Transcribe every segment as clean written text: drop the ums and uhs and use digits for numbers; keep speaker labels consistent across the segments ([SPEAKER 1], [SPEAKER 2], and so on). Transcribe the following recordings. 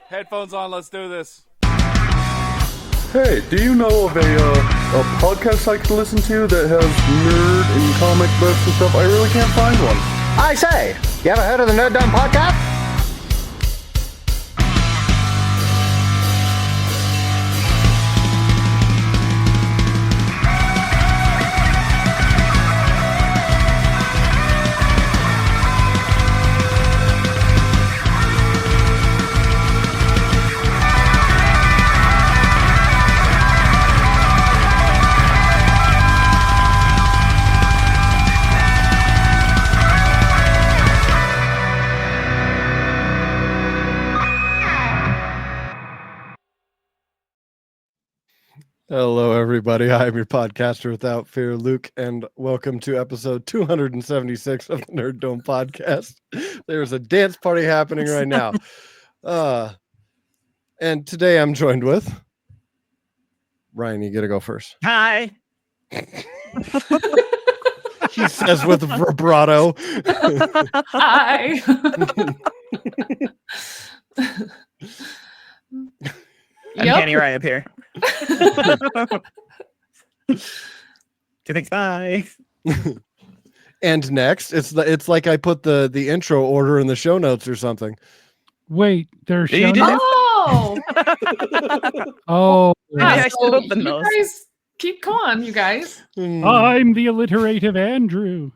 [SPEAKER 1] Headphones on, let's do this.
[SPEAKER 2] Hey, do you know of a podcast I can listen to that has nerd and comic books and stuff? I really can't find one.
[SPEAKER 3] I say, you ever heard of the Nerd Dumb Podcast?
[SPEAKER 2] Hello, everybody. I'm your podcaster without fear, Luke, and welcome to episode 276 of the Nerd Dome Podcast. There's a dance party happening right now. And today I'm joined with Ryan. You get to go first.
[SPEAKER 3] Hi.
[SPEAKER 2] He says with vibrato.
[SPEAKER 4] Hi.
[SPEAKER 3] Uncanny right up here. Two things. Bye.
[SPEAKER 2] And next, it's like I put the intro order in the show notes or something.
[SPEAKER 5] Wait, there's show
[SPEAKER 3] You did
[SPEAKER 5] notes?
[SPEAKER 4] Oh,
[SPEAKER 5] Oh,
[SPEAKER 3] Yeah, I
[SPEAKER 4] so
[SPEAKER 3] should open
[SPEAKER 4] you
[SPEAKER 3] those.
[SPEAKER 4] guys keep going, you guys.
[SPEAKER 5] I'm the alliterative Andrew.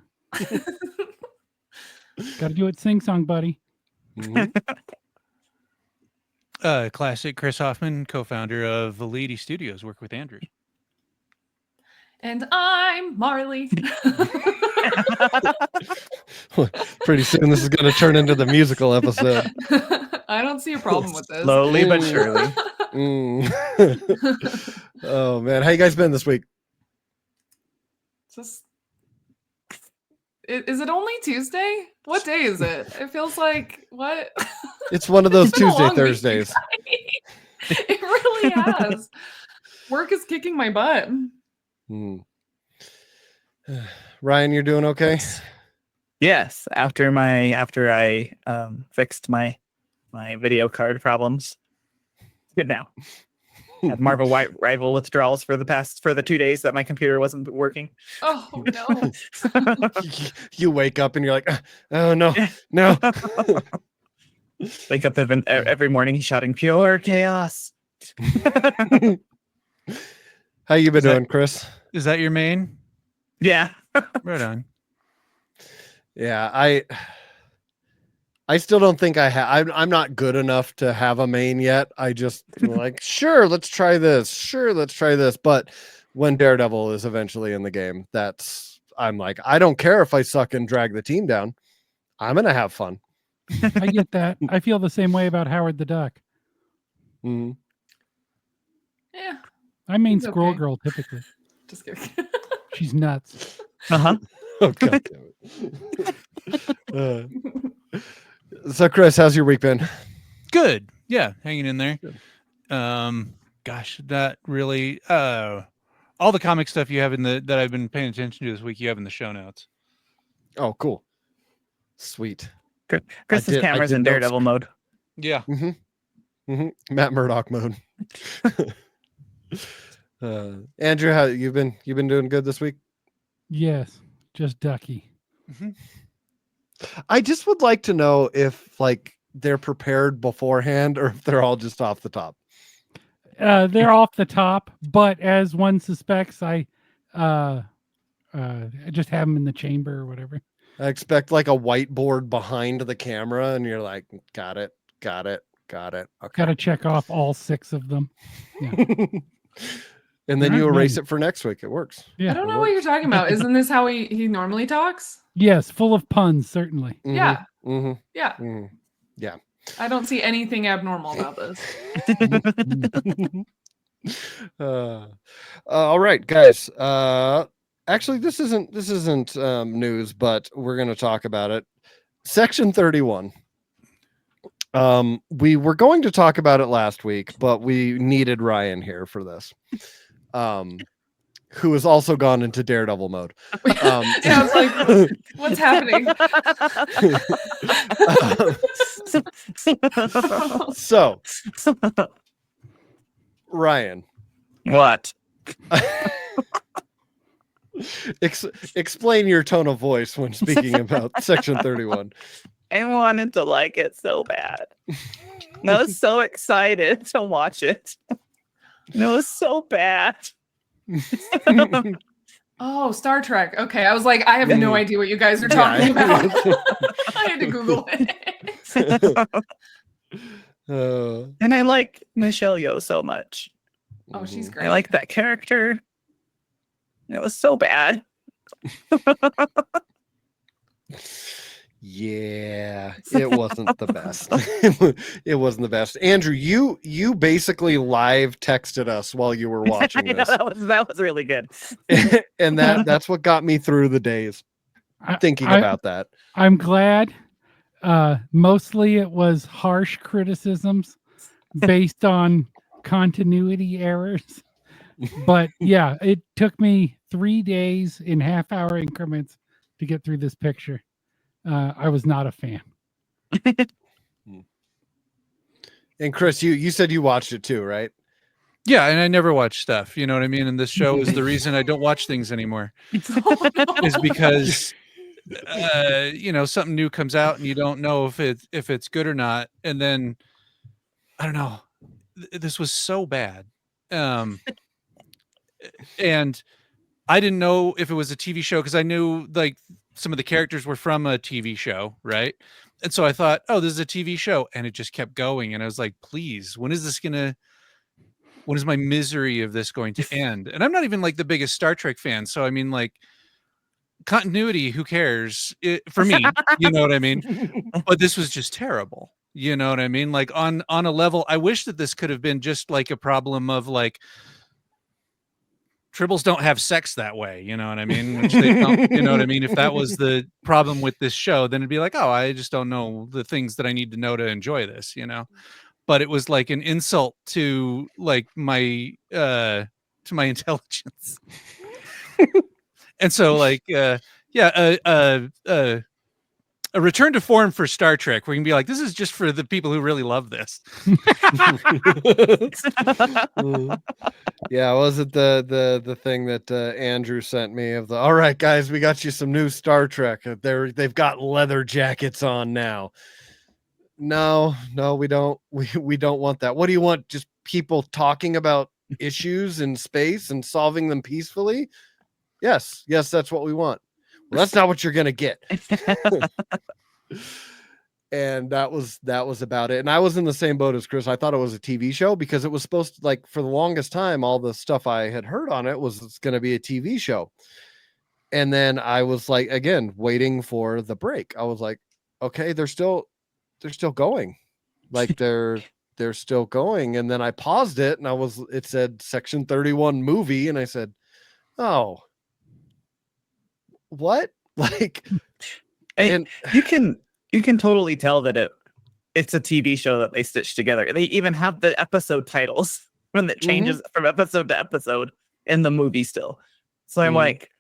[SPEAKER 5] Gotta do it sing song, buddy.
[SPEAKER 2] Mhm.
[SPEAKER 1] Classic Chris Hoffman, co-founder of Validity Studios, work with Andrew.
[SPEAKER 4] And I'm Marley.
[SPEAKER 2] Pretty soon this is going to turn into the musical episode.
[SPEAKER 4] I don't see a problem with this.
[SPEAKER 3] Slowly but surely.
[SPEAKER 2] Oh man, how you guys been this week?
[SPEAKER 4] Just, is it only Tuesday? What day is it? It feels like what?
[SPEAKER 2] It's one of those
[SPEAKER 4] It's been a
[SPEAKER 2] Tuesday
[SPEAKER 4] long week, you
[SPEAKER 2] Thursdays.
[SPEAKER 4] guys. It really has. Work is kicking my butt.
[SPEAKER 2] Hmm. Ryan, you're doing okay?
[SPEAKER 3] Yes. After I fixed my video card problems. Good now. Had Marvel Rival withdrawals for the 2 days that my computer wasn't working.
[SPEAKER 4] Oh no.
[SPEAKER 2] You wake up and you're like, oh no, no.
[SPEAKER 3] Wake up every morning shouting pure chaos.
[SPEAKER 2] How you been
[SPEAKER 1] Is that-
[SPEAKER 2] doing, Chris?
[SPEAKER 1] Is that your main?
[SPEAKER 3] Yeah.
[SPEAKER 1] Right on.
[SPEAKER 2] Yeah, I still don't think I have. I'm not good enough to have a main yet. I just like, sure, let's try this. Sure, let's try this. But when Daredevil is eventually in the game, I'm like, I don't care if I suck and drag the team down. I'm gonna have fun.
[SPEAKER 5] I get that. I feel the same way about Howard the Duck.
[SPEAKER 2] Mhm.
[SPEAKER 4] Yeah,
[SPEAKER 5] I mean
[SPEAKER 4] He's
[SPEAKER 5] Squirrel
[SPEAKER 4] okay.
[SPEAKER 5] Girl typically.
[SPEAKER 4] just kidding.
[SPEAKER 5] She's nuts.
[SPEAKER 3] Uh-huh.
[SPEAKER 2] Oh, God damn it. So, Chris, how's your week been?
[SPEAKER 1] Good. Yeah, hanging in there.
[SPEAKER 2] Good.
[SPEAKER 1] Gosh, that really all the comic stuff you have that I've been paying attention to this week, you have in the show notes.
[SPEAKER 2] Oh, cool. Sweet.
[SPEAKER 3] Chris's
[SPEAKER 2] I
[SPEAKER 3] camera's
[SPEAKER 2] did
[SPEAKER 3] in
[SPEAKER 2] notes.
[SPEAKER 3] Daredevil mode.
[SPEAKER 1] Yeah.
[SPEAKER 2] Matt Murdock mode. Andrew, how you've been doing good this week?
[SPEAKER 5] Yes, just Ducky.
[SPEAKER 2] I just would like to know if like they're prepared beforehand or if they're all just off the top.
[SPEAKER 5] They're off the top, but as one suspects, I just have them in the chamber or whatever.
[SPEAKER 2] I expect like a whiteboard behind the camera and you're like, got it. Okay.
[SPEAKER 5] Got to check off all 6 of them.
[SPEAKER 2] And then
[SPEAKER 5] All
[SPEAKER 2] you
[SPEAKER 5] right,
[SPEAKER 2] erase
[SPEAKER 5] man.
[SPEAKER 2] it for next week. It works.
[SPEAKER 5] Yeah.
[SPEAKER 4] I don't know what you're talking about. Isn't this how he normally talks?
[SPEAKER 5] Yes, full of puns, certainly.
[SPEAKER 4] Yeah.
[SPEAKER 2] Mhm.
[SPEAKER 4] Yeah.
[SPEAKER 2] Mhm.
[SPEAKER 4] I don't see anything abnormal about this.
[SPEAKER 2] All right, guys. Actually, this isn't news, but we're going to talk about it. Section 31. We were going to talk about it last week, but we needed Ryan here for this. who has also gone into Daredevil mode.
[SPEAKER 4] Yeah, I was like, what's happening?
[SPEAKER 2] So, Ryan,
[SPEAKER 3] What?
[SPEAKER 2] explain your tone of voice when speaking about Section 31.
[SPEAKER 3] I wanted to like it so bad. And I was so excited to watch it. And it was so bad.
[SPEAKER 4] Oh, Star Trek. Okay, I was like, I have no idea what you guys are talking about. I had to Google it.
[SPEAKER 3] And I like Michelle Yeoh so much.
[SPEAKER 4] Oh, she's great.
[SPEAKER 3] I like that character. And it was so bad.
[SPEAKER 2] Yeah, it wasn't the best. It wasn't the best. Andrew, you basically live texted us while you were watching
[SPEAKER 3] I know,
[SPEAKER 2] this.
[SPEAKER 3] that was really good.
[SPEAKER 2] And that's what got me through the days thinking about that.
[SPEAKER 5] I'm glad. Mostly it was harsh criticisms based on continuity errors. But yeah, it took me 3 days in half-hour increments to get through this picture. I was not a fan.
[SPEAKER 2] And Chris, you said you watched it too, right?
[SPEAKER 1] Yeah, and I never watch stuff. You know what I mean? And this show is the reason I don't watch things anymore. Is because something new comes out and you don't know if it's good or not, and then I don't know. This was so bad, and I didn't know if it was a TV show because I knew like some of the characters were from a TV show, right? And so I thought, oh, this is a TV show, and it just kept going, and I was like, please, when is my misery of this going to end? And I'm not even like the biggest Star Trek fan, so I mean, like, continuity, who cares? For me, you know what I mean? But this was just terrible. You know what I mean? Like on a level, I wish that this could have been just like a problem of like tribbles don't have sex that way, you know what I mean? Which they don't, you know what I mean? If that was the problem with this show, then it'd be like, oh, I just don't know the things that I need to know to enjoy this, you know? But it was like an insult to like my intelligence. And so like a return to form for Star Trek where you can be like, this is just for the people who really love this.
[SPEAKER 2] Yeah, was it the thing that Andrew sent me of the all right guys, we got you some new Star Trek. They've got leather jackets on now. No, we don't. We don't want that. What do you want? Just people talking about issues in space and solving them peacefully? Yes, that's what we want. Well, that's not what you're gonna get. And that was about it. And I was in the same boat as Chris. I thought it was a TV show because it was supposed to, like, for the longest time, all the stuff I had heard on it was it's going to be a TV show. And then I was like, again, waiting for the break. I was like, okay, they're still going. Like they're still going. And then I paused it and it said Section 31 movie. And I said, oh, what? Like,
[SPEAKER 3] and you can totally tell that it's a TV show that they stitched together. They even have the episode titles when it changes from episode to episode in the movie still. So I'm like,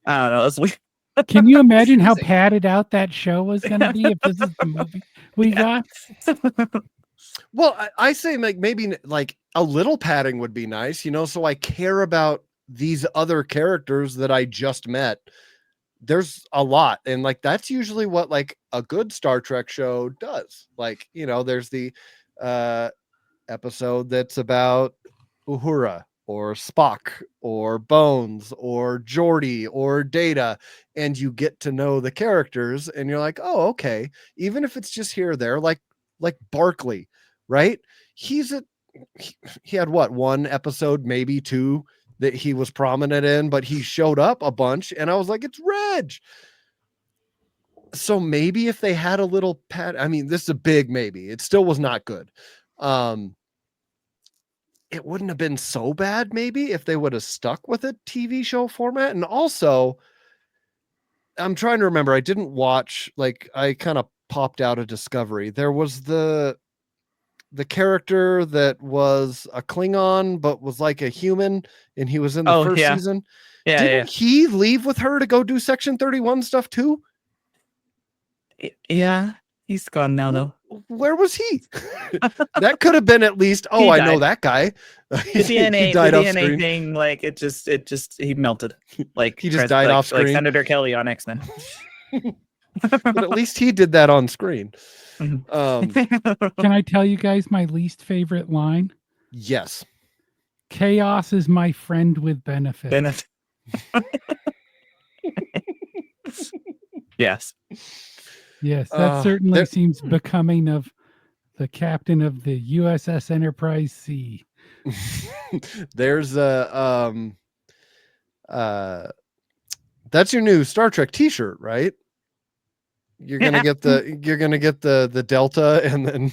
[SPEAKER 3] I don't know. It's weird.
[SPEAKER 5] Can you imagine how padded out that show was going to be if this is the movie we got?
[SPEAKER 2] Well, I say like maybe like a little padding would be nice, so I care about these other characters that I just met. There's a lot, and like that's usually what like a good Star Trek show does. Like, there's the episode that's about Uhura or Spock or Bones or Geordi or Data, and you get to know the characters and you're like, oh, okay, even if it's just here or there, like Barkley, right? He had what, one episode, maybe two, that he was prominent in, but he showed up a bunch and I was like, it's Reg. So maybe if they had a little I mean, this is a big maybe. It still was not good. It wouldn't have been so bad maybe if they would have stuck with a TV show format. And also, I'm trying to remember, I didn't watch, like I kind of popped out of Discovery. There was the the character that was a Klingon but was like a human, and he was in the first season.
[SPEAKER 3] Yeah,
[SPEAKER 2] Didn't he leave with her to go do Section 31 stuff too?
[SPEAKER 3] yeah. He's gone now, though.
[SPEAKER 2] Where was he? That could have been at least. Oh,
[SPEAKER 3] He
[SPEAKER 2] I know
[SPEAKER 3] died.
[SPEAKER 2] that guy.
[SPEAKER 3] The DNA,
[SPEAKER 2] he died
[SPEAKER 3] the
[SPEAKER 2] off
[SPEAKER 3] DNA
[SPEAKER 2] screen.
[SPEAKER 3] thing, like it just he melted. Like
[SPEAKER 2] He just died off
[SPEAKER 3] like
[SPEAKER 2] screen.
[SPEAKER 3] Senator Kelly on X-Men.
[SPEAKER 2] But at least he did that on screen.
[SPEAKER 3] Mhm.
[SPEAKER 5] Can I tell you guys my least favorite line?
[SPEAKER 2] Yes.
[SPEAKER 5] Chaos is my friend with benefits.
[SPEAKER 3] Benefit. Yes.
[SPEAKER 5] Yes, that certainly
[SPEAKER 2] there-
[SPEAKER 5] seems becoming of the captain of the USS Enterprise C.
[SPEAKER 2] There's a that's your new Star Trek t-shirt, right? You're gonna get the Delta, and then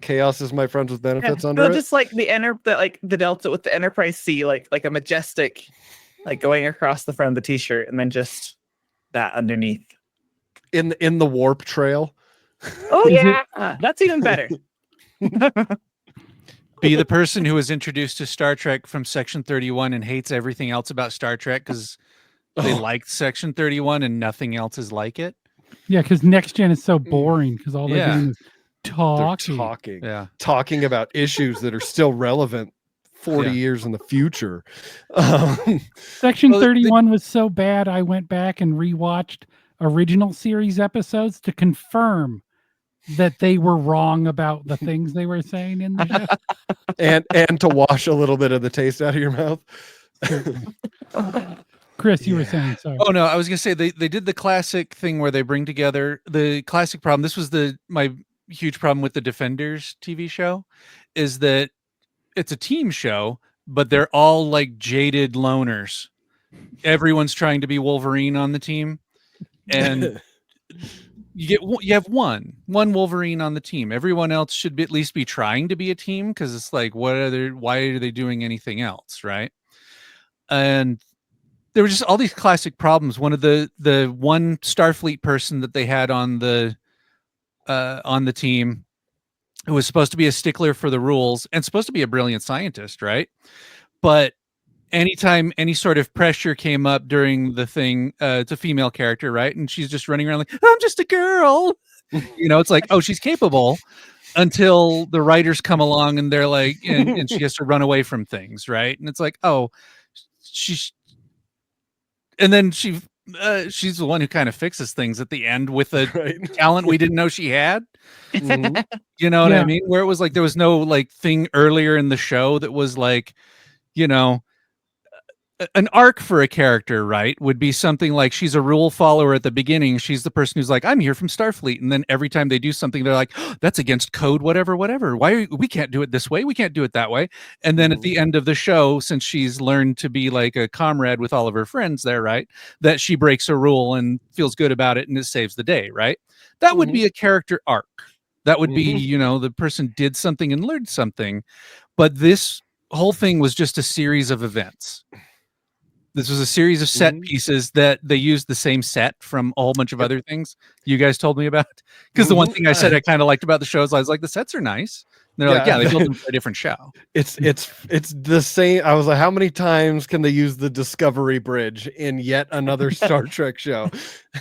[SPEAKER 2] Chaos is my friends with benefits under it.
[SPEAKER 3] Just like the Delta with the Enterprise C, like a majestic, like going across the front of the t-shirt, and then just that underneath.
[SPEAKER 2] In the warp trail.
[SPEAKER 3] Oh
[SPEAKER 5] Is
[SPEAKER 3] yeah, that's even better.
[SPEAKER 1] Be the person who was introduced to Star Trek from Section 31 and hates everything else about Star Trek because they liked Section 31 and nothing else is like it.
[SPEAKER 5] Yeah, because Next Gen is so boring because all they're
[SPEAKER 1] Yeah.
[SPEAKER 5] doing is
[SPEAKER 2] They're
[SPEAKER 5] talking.
[SPEAKER 1] Yeah.
[SPEAKER 2] talking about issues that are still relevant 40
[SPEAKER 1] Yeah.
[SPEAKER 2] years in the future.
[SPEAKER 5] Section
[SPEAKER 1] Well,
[SPEAKER 5] 31 was so bad, I went back and rewatched original series episodes to confirm that they were wrong about the things they were saying in the show.
[SPEAKER 2] and to wash a little bit of the taste out of your mouth.
[SPEAKER 5] Chris, you were saying, sorry.
[SPEAKER 1] Oh no, I was gonna say they did the classic thing where they bring together the classic problem. This was my huge problem with the Defenders TV show, is that it's a team show, but they're all like jaded loners. Everyone's trying to be Wolverine on the team, and you have one Wolverine on the team. Everyone else should at least be trying to be a team, because it's like, why are they doing anything else, right? And there were just all these classic problems. One of the one Starfleet person that they had on the team, who was supposed to be a stickler for the rules and supposed to be a brilliant scientist, right? But anytime any sort of pressure came up during the thing, it's a female character, right? And she's just running around like, I'm just a girl. It's like, oh, she's capable, until the writers come along and they're like, and she has to run away from things, right? And it's like, oh, and then she's the one who kind of fixes things at the end with a
[SPEAKER 2] Right.
[SPEAKER 1] talent we didn't know she had.
[SPEAKER 2] Mhm.
[SPEAKER 1] You know what I
[SPEAKER 5] Yeah.
[SPEAKER 1] mean? Where it was like there was no like thing earlier in the show that was like, an arc for a character, right? Would be something like she's a rule follower at the beginning. She's the person who's like, I'm here from Starfleet. And then every time they do something, they're like, oh, that's against code, whatever. We can't do it this way. We can't do it that way. And then at the end of the show, since she's learned to be like a comrade with all of her friends there, right? That she breaks a rule and feels good about it and it saves the day, right? That would be a character arc. That would be, the person did something and learned something. But this whole thing was just a series of events. This was a series of set pieces that they used the same set from a whole bunch of other things you guys told me about. Because the one thing I said I kind of liked about the show is I was like, the sets are nice. And they're like, yeah, they built them for a different show.
[SPEAKER 2] It's the same. I was like, how many times can they use the Discovery Bridge in yet another Star Trek show?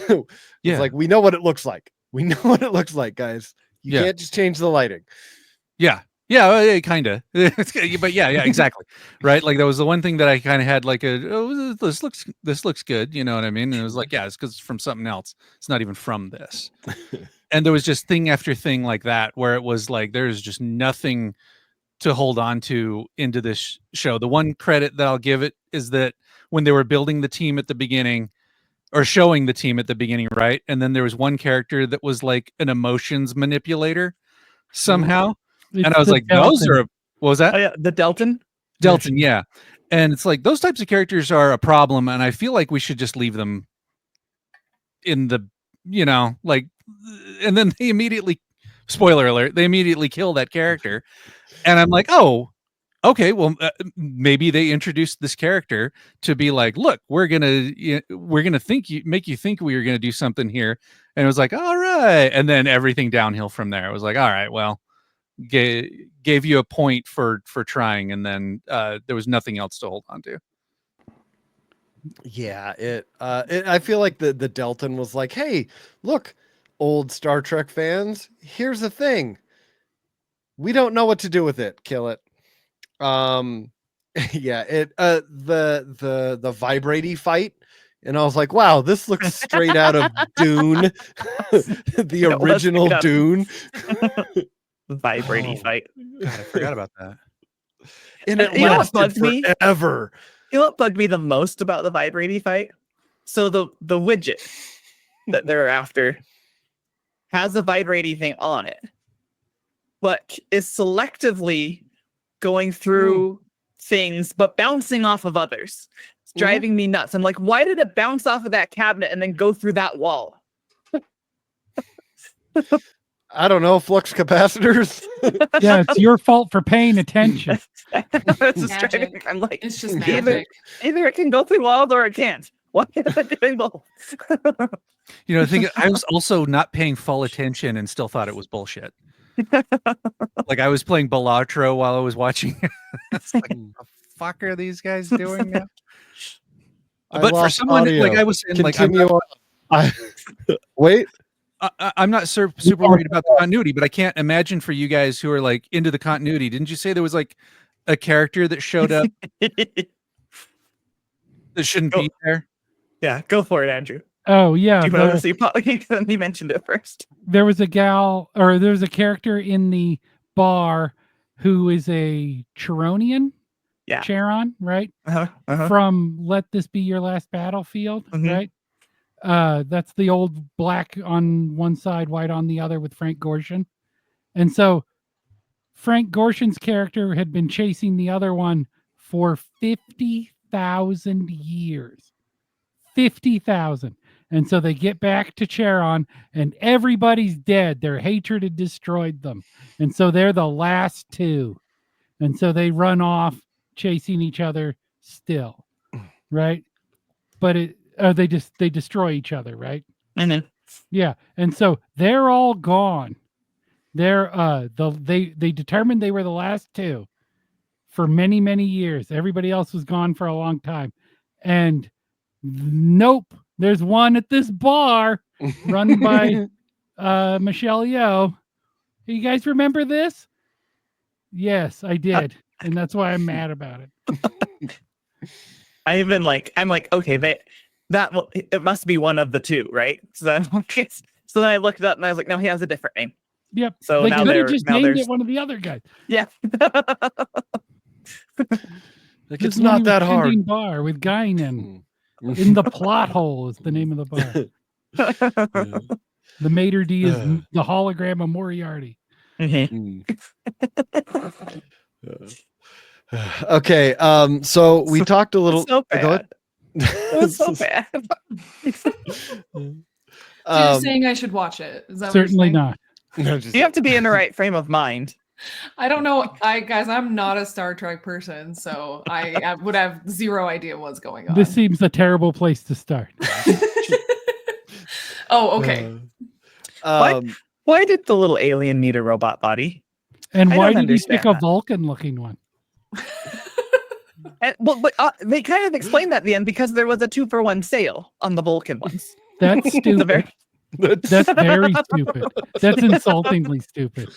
[SPEAKER 1] Yeah.
[SPEAKER 2] It's like, we know what it looks like. We know what it looks like, guys. You can't just change the lighting.
[SPEAKER 1] Yeah, kind of. But yeah, exactly. Right. Like that was the one thing that I kind of had like this looks good. You know what I mean? And it was like, yeah, it's because it's from something else. It's not even from this. And there was just thing after thing like that, where it was like, there's just nothing to hold on to into this show. The one credit that I'll give it is that when they were building the team at the beginning, or showing the team at the beginning, right? And then there was one character that was like an emotions manipulator somehow.
[SPEAKER 5] It's
[SPEAKER 1] And I was
[SPEAKER 5] the
[SPEAKER 1] like, those
[SPEAKER 5] Delta.
[SPEAKER 1] are, what was that?
[SPEAKER 3] Oh yeah, the Delton.
[SPEAKER 1] Delton, yeah. And it's like, those types of characters are a problem. And I feel like we should just leave them in the, like, and then they immediately, spoiler alert, they immediately kill that character. And I'm like, oh, okay, well, maybe they introduced this character to be like, look, we're gonna make you think we were gonna do something here, and it was like, all right, and then everything downhill from there. It was like, all right, well, gave you a point for trying, and then there was nothing else to hold on to.
[SPEAKER 2] Yeah, I feel like the Delton was like, hey, look, old Star Trek fans, here's the thing. We don't know what to do with it. Kill it. Yeah, the vibrating fight, and I was like, wow, this looks straight out of Dune. The original Dune.
[SPEAKER 3] Vibrating fight.
[SPEAKER 1] God, I forgot about that.
[SPEAKER 2] And it
[SPEAKER 3] You know what
[SPEAKER 2] lasted
[SPEAKER 3] bugged me?
[SPEAKER 2] forever.
[SPEAKER 3] You know what bugged me the most about the vibrating fight? So the widget that they're after has a vibrating thing on it, but is selectively going through things, but bouncing off of others. It's driving me nuts. I'm like, why did it bounce off of that cabinet and then go through that wall?
[SPEAKER 2] I don't know, flux capacitors.
[SPEAKER 5] Yeah, it's your fault for paying attention.
[SPEAKER 3] It's just
[SPEAKER 4] Magic.
[SPEAKER 3] driving me- I'm like,
[SPEAKER 4] It's just
[SPEAKER 3] either,
[SPEAKER 4] magic.
[SPEAKER 3] either it can go through walls or it can't. Why is it doing both?
[SPEAKER 1] You know, I was also not paying full attention and still thought it was bullshit. Like I was playing Balatro while I was watching. It's like, what the fuck are these guys doing now?
[SPEAKER 2] I
[SPEAKER 1] But for
[SPEAKER 2] lost
[SPEAKER 1] someone
[SPEAKER 2] audio.
[SPEAKER 1] like I was saying, like
[SPEAKER 2] Continue on. Wait.
[SPEAKER 1] I'm not super worried about the continuity, but I can't imagine for you guys who are like into the continuity. Didn't you say there was like a character that showed up that shouldn't be there?
[SPEAKER 3] Yeah, go for it, Andrew.
[SPEAKER 5] Oh yeah,
[SPEAKER 3] Do you want to see? You mentioned it first.
[SPEAKER 5] there was a character in the bar who is a Charonian.
[SPEAKER 3] Yeah.
[SPEAKER 5] Charon, right?
[SPEAKER 3] Uh-huh.
[SPEAKER 5] From Let This Be Your Last Battlefield,
[SPEAKER 3] Mhm.
[SPEAKER 5] right? That's the old black on one side, white on the other with Frank Gorshin. And so Frank Gorshin's character had been chasing the other one for 50,000 years. 50,000. And so they get back to Charon and everybody's dead. Their hatred had destroyed them. And so they're the last two. And so they run off chasing each other still. Right? But they destroy each other, right?
[SPEAKER 3] And then
[SPEAKER 5] Yeah. And so they're all gone. They determined they were the last two for many, many years. Everybody else was gone for a long time. And nope, there's one at this bar run by Michelle Yeoh. You guys remember this? Yes, I did. And that's why I'm mad about it.
[SPEAKER 3] I'm like, okay, it must be one of the two, right? So then I looked it up and I was like, no, he has a different name.
[SPEAKER 5] Yep.
[SPEAKER 3] So
[SPEAKER 5] they
[SPEAKER 3] now
[SPEAKER 5] could have just named it one of the other guys.
[SPEAKER 3] Yeah.
[SPEAKER 2] Like, it's not that hard.
[SPEAKER 5] Bar with Guinan. In the plot hole is the name of the bar. The maitre d' is the hologram of Moriarty.
[SPEAKER 2] Okay, so we talked a little.
[SPEAKER 3] So
[SPEAKER 2] Go ahead.
[SPEAKER 3] bad. It was so bad.
[SPEAKER 4] So you're saying I should watch it? Is that what you're
[SPEAKER 5] Certainly
[SPEAKER 4] saying?
[SPEAKER 5] not.
[SPEAKER 2] No, just-
[SPEAKER 3] You have to be in the right frame of mind.
[SPEAKER 4] I don't know. Guys, I'm not a Star Trek person, so I would have zero idea what's going on.
[SPEAKER 5] This seems a terrible place to start.
[SPEAKER 4] Oh, okay.
[SPEAKER 3] Why did the little alien need a robot body?
[SPEAKER 5] And
[SPEAKER 3] I
[SPEAKER 5] why
[SPEAKER 3] don't
[SPEAKER 5] did he pick a
[SPEAKER 3] understand that.
[SPEAKER 5] Vulcan-looking one?
[SPEAKER 3] And, but they kind of explained that at the end because there was a 2-for-1 sale on the Vulcan ones.
[SPEAKER 5] That's
[SPEAKER 3] The
[SPEAKER 5] stupid.
[SPEAKER 3] very-
[SPEAKER 5] That's very stupid. That's insultingly stupid.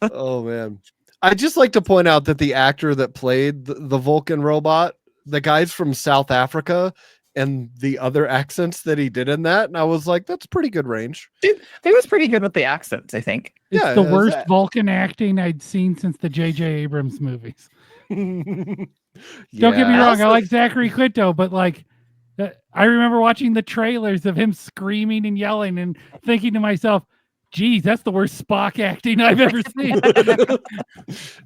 [SPEAKER 2] Oh man, I'd just like to point out that the actor that played the Vulcan robot, the guy's from South Africa, and the other accents that he did in that, and I was like, that's pretty good range.
[SPEAKER 3] Dude, he was pretty good with the accents, I think.
[SPEAKER 5] It's
[SPEAKER 2] Yeah,
[SPEAKER 5] the
[SPEAKER 2] is
[SPEAKER 5] worst
[SPEAKER 2] that-
[SPEAKER 5] Vulcan acting I'd seen since the J.J. Abrams movies.
[SPEAKER 2] Don't
[SPEAKER 5] Don't get me wrong, I
[SPEAKER 3] Also-
[SPEAKER 5] like Zachary Quinto, but like, I remember watching the trailers of him screaming and yelling and thinking to myself, geez, that's the worst Spock acting I've ever seen.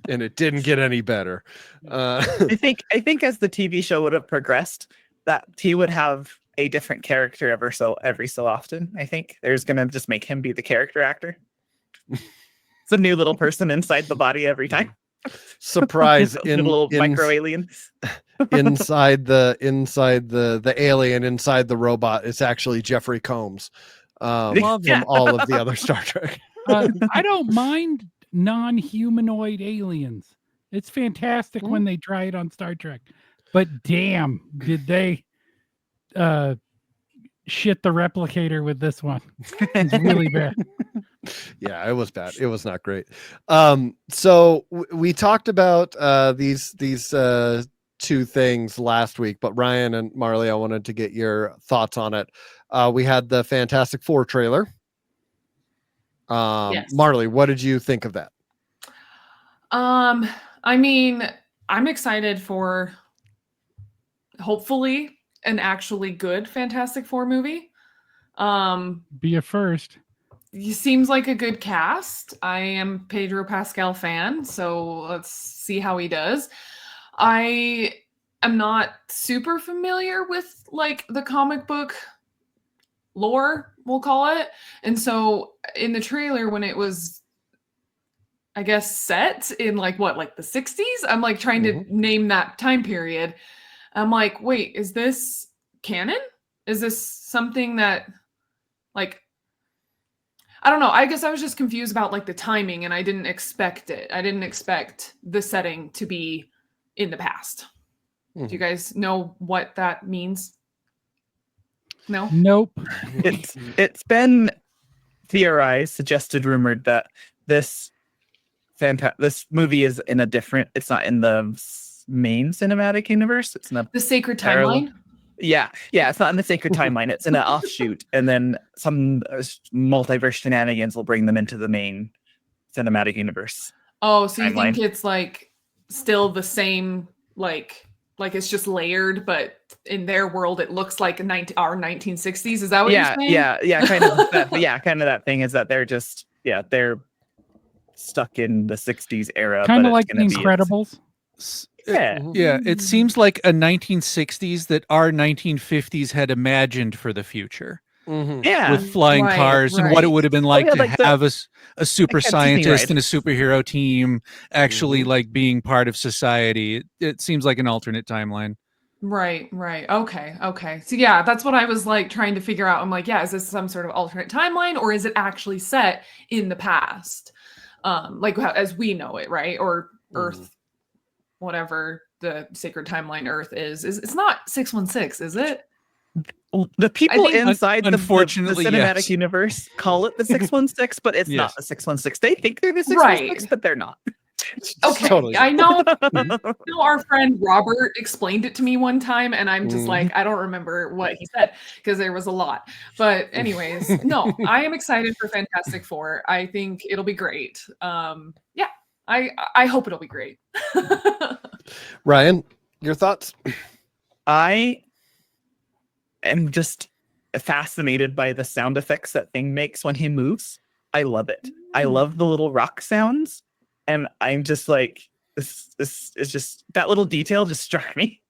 [SPEAKER 2] And it didn't get any better.
[SPEAKER 3] I think as the TV show would have progressed, that he would have a different character every so often. I think there's gonna just make him be the character actor. It's a new little person inside the body every time.
[SPEAKER 2] Surprise
[SPEAKER 3] A little micro alien.
[SPEAKER 2] inside the alien inside the robot, it's actually Jeffrey Combs
[SPEAKER 3] Yeah.
[SPEAKER 2] from all of the other Star Trek.
[SPEAKER 5] I don't mind non-humanoid aliens. It's fantastic when they try it on Star Trek. But damn, did they shit the replicator with this one. It's really bad.
[SPEAKER 2] Yeah, it was bad. It was not great. So we talked about these two things last week, but Ryan and Marley, I wanted to get your thoughts on it. We had the Fantastic Four trailer.
[SPEAKER 4] Yes.
[SPEAKER 2] Marley, what did you think of that?
[SPEAKER 4] I mean, I'm excited for hopefully an actually good Fantastic Four movie.
[SPEAKER 5] Be a first.
[SPEAKER 4] He seems like a good cast. I am Pedro Pascal fan, so let's see how he does. I am not super familiar with like the comic book lore, we'll call it. And so in the trailer when it was I guess set in like the 60s, I'm like trying to name that time period. I'm like, wait, is this canon? Is this something that like I don't know. I guess I was just confused about like the timing and I didn't expect it. I didn't expect the setting to be in the past. Do you guys know what that means? No?
[SPEAKER 5] Nope.
[SPEAKER 3] It's been theorized, suggested, rumored that this movie is in a different. It's not in the main cinematic universe. It's in
[SPEAKER 4] The Sacred
[SPEAKER 3] parallel.
[SPEAKER 4] Timeline?
[SPEAKER 3] Yeah, it's not in the sacred timeline. It's in an offshoot, and then some multiverse shenanigans will bring them into the main cinematic universe.
[SPEAKER 4] Oh, so you
[SPEAKER 3] timeline.
[SPEAKER 4] think it's like still the same, like it's just layered, but in their world it looks like our 1960s. Is that what you're saying?
[SPEAKER 3] Yeah, kind of that. Yeah, kind of that thing is that they're just they're stuck in the 60s era,
[SPEAKER 5] Kind
[SPEAKER 3] but
[SPEAKER 5] of like
[SPEAKER 3] it's
[SPEAKER 5] The
[SPEAKER 3] gonna be
[SPEAKER 5] Incredibles.
[SPEAKER 1] Yeah, it seems like a 1960s that our 1950s had imagined for the future.
[SPEAKER 3] Yeah,
[SPEAKER 1] With flying
[SPEAKER 4] Right,
[SPEAKER 1] cars and what it
[SPEAKER 4] right.
[SPEAKER 1] would have been like
[SPEAKER 3] yeah,
[SPEAKER 1] to
[SPEAKER 3] like the-
[SPEAKER 1] have a super
[SPEAKER 3] like a Disney
[SPEAKER 1] scientist
[SPEAKER 3] ride.
[SPEAKER 1] and a superhero team actually like being part of society. It seems like an alternate timeline.
[SPEAKER 4] Right. Okay. So yeah, that's what I was like trying to figure out. I'm like, yeah, is this some sort of alternate timeline or is it actually set in the past? Like as we know it, right? Or Earth, whatever the sacred timeline Earth is it's not 616, is it?
[SPEAKER 3] The people
[SPEAKER 4] think-
[SPEAKER 3] inside the
[SPEAKER 1] Unfortunately,
[SPEAKER 3] cinematic
[SPEAKER 1] yes.
[SPEAKER 3] universe call it the 616, but it's not
[SPEAKER 1] Yes.
[SPEAKER 3] the 616. They think they're the 616,
[SPEAKER 4] Right.
[SPEAKER 3] but they're not.
[SPEAKER 4] Okay,
[SPEAKER 2] Totally.
[SPEAKER 4] I know our friend Robert explained it to me one time, and I'm just like, I don't remember what he said because there was a lot. But anyways, no, I am excited for Fantastic Four. I think it'll be great. Yeah, I hope it'll be great.
[SPEAKER 2] Ryan, your thoughts?
[SPEAKER 3] I am just fascinated by the sound effects that thing makes when he moves. I love it. I love the little rock sounds. And I'm just like, this is just that little detail just struck me.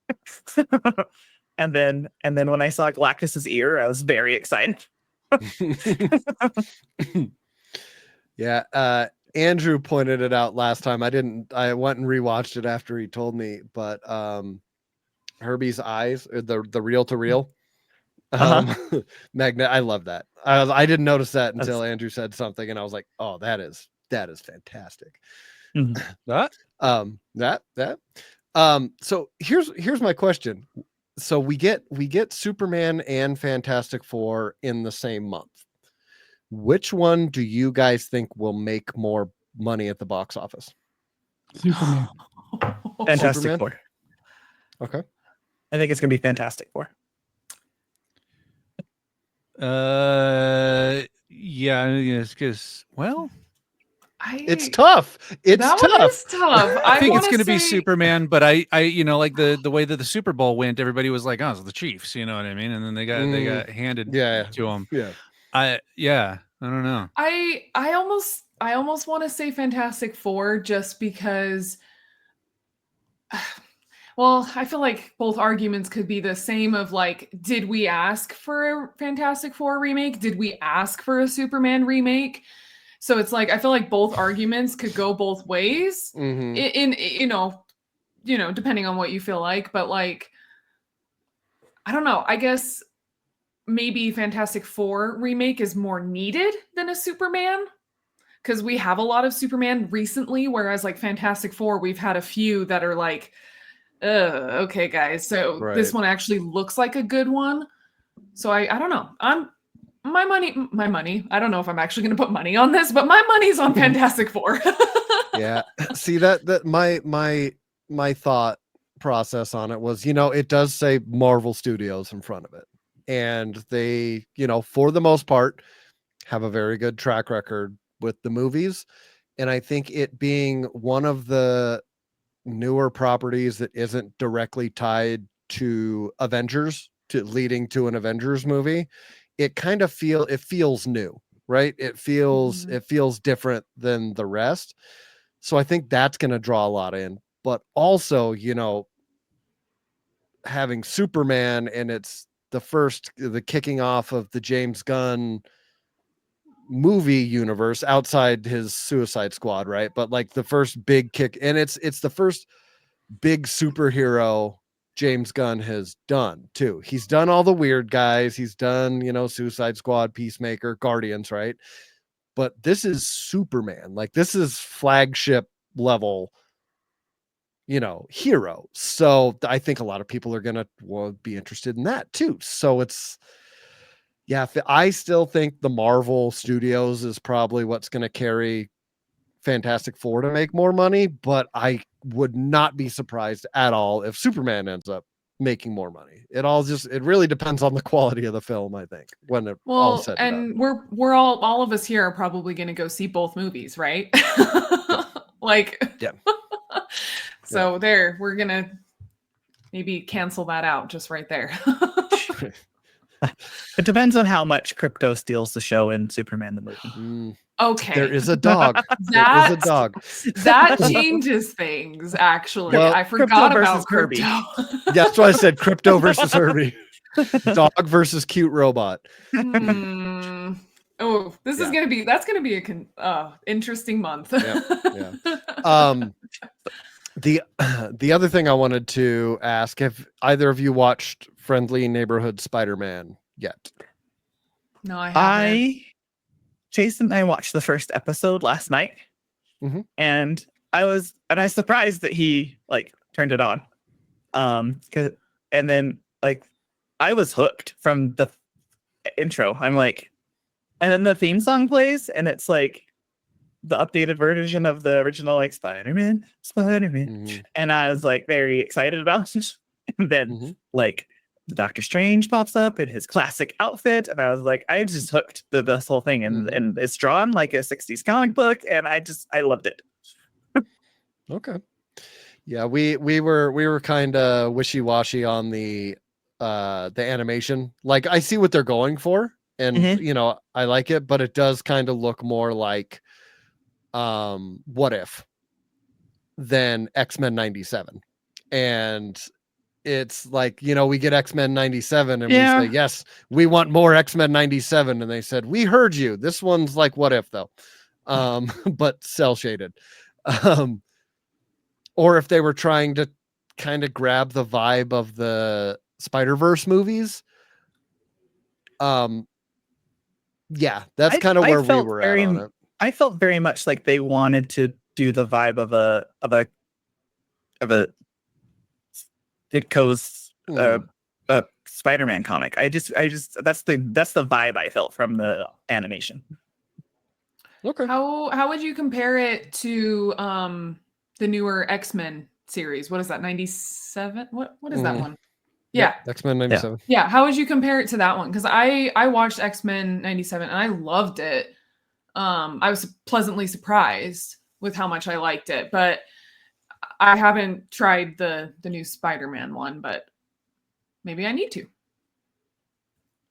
[SPEAKER 3] and then when I saw Galactus's ear, I was very excited.
[SPEAKER 2] Yeah, Andrew pointed it out last time. I went and rewatched it after he told me, but Herbie's eyes, the reel to reel magnet. I love that. I didn't notice that until Andrew said something, and I was like, oh, that is fantastic.
[SPEAKER 1] That?
[SPEAKER 2] So here's my question. So we get Superman and Fantastic Four in the same month. Which one do you guys think will make more money at the box office?
[SPEAKER 5] Superman.
[SPEAKER 3] Fantastic
[SPEAKER 2] Superman?
[SPEAKER 3] Four.
[SPEAKER 2] Okay.
[SPEAKER 3] I think it's gonna be Fantastic Four.
[SPEAKER 1] Yeah, because
[SPEAKER 2] It's tough. It's
[SPEAKER 4] that
[SPEAKER 2] tough.
[SPEAKER 4] one is tough.
[SPEAKER 1] I think it's
[SPEAKER 4] wanna
[SPEAKER 1] going to be
[SPEAKER 4] say-
[SPEAKER 1] Superman, but I like the way that the Super Bowl went, everybody was like, "Oh, it's the Chiefs," you know what I mean? And then they got handed to them.
[SPEAKER 2] Yeah.
[SPEAKER 1] I don't know.
[SPEAKER 4] I almost want to say Fantastic Four just because well, I feel like both arguments could be the same of like, did we ask for a Fantastic Four remake? Did we ask for a Superman remake? So it's like I feel like both arguments could go both ways in you know, depending on what you feel like, but like I don't know. I guess maybe Fantastic Four remake is more needed than a Superman. because we have a lot of Superman recently, whereas like Fantastic Four, we've had a few that are like, okay, guys. So this
[SPEAKER 2] Right.
[SPEAKER 4] one actually looks like a good one. So I don't know. My money. I don't know if I'm actually going to put money on this, but my money's on Fantastic Four.
[SPEAKER 2] Yeah. See that my thought process on it was, it does say Marvel Studios in front of it. And they, for the most part, have a very good track record with the movies. And I think it being one of the newer properties that isn't directly tied to Avengers, to leading to an Avengers movie, it kind of feels new, right? It feels different than the rest. So I think that's going to draw a lot in. But also, having Superman, and it's the kicking off of the James Gunn movie universe outside his Suicide Squad, right? But like the first big kick, and it's the first big superhero James Gunn has done too. He's done all the weird guys. He's done, Suicide Squad, Peacemaker, Guardians, right? But this is Superman. Like this is flagship level, hero. So I think a lot of people are going to be interested in that too. So I still think the Marvel Studios is probably what's going to carry Fantastic Four to make more money, but I would not be surprised at all if Superman ends up making more money. It really depends on the quality of the film, I think, when it all said and done.
[SPEAKER 4] We're all of us here are probably going to go see both movies, right? Like,
[SPEAKER 2] yeah.
[SPEAKER 4] So there, we're going to maybe cancel that out just right there.
[SPEAKER 3] It depends on how much crypto steals the show in Superman the movie.
[SPEAKER 4] Okay.
[SPEAKER 2] There is a dog. There is a dog.
[SPEAKER 4] That changes things, actually.
[SPEAKER 2] Well,
[SPEAKER 4] I forgot about
[SPEAKER 3] Kirby.
[SPEAKER 2] That's why I said crypto versus Herbie. Dog versus cute robot.
[SPEAKER 4] Oh, that's going to be a interesting month.
[SPEAKER 2] Yeah. The other thing I wanted to ask, have either of you watched Friendly Neighborhood Spider-Man yet?
[SPEAKER 4] No, I haven't.
[SPEAKER 3] Jason and I watched the first episode last night, and I was surprised that he turned it on, and then I was hooked from the intro. I'm like, and then the theme song plays, and it's like the updated version of the original Spider-Man, and I was very excited about it. And then the Doctor Strange pops up in his classic outfit, and I was I just hooked this whole thing, and it's drawn like a 60s comic book, and I loved it.
[SPEAKER 2] Okay. Yeah, we were kind of wishy-washy on the animation. Like I see what they're going for, and I like it, but it does kind of look more like What If than X-Men 97. And it's we get X-Men 97 and we say, yes, we want more X-Men 97. And they said, we heard you. This one's like What If though. But cell shaded. Or if they were trying to kind of grab the vibe of the Spider-Verse movies. Yeah, that's kind of where we were at on it.
[SPEAKER 3] I felt very much like they wanted to do the vibe of a Ditko's Spider-Man comic. I just that's the vibe I felt from the animation.
[SPEAKER 2] Okay.
[SPEAKER 4] How would you compare it to the newer X-Men series? What is that? 97? What is that one? Yeah.
[SPEAKER 2] X-Men 97.
[SPEAKER 4] Yeah. How would you compare it to that one? Because I watched X-Men 97 and I loved it. I was pleasantly surprised with how much I liked it, but I haven't tried the new Spider-Man one, but maybe I need to.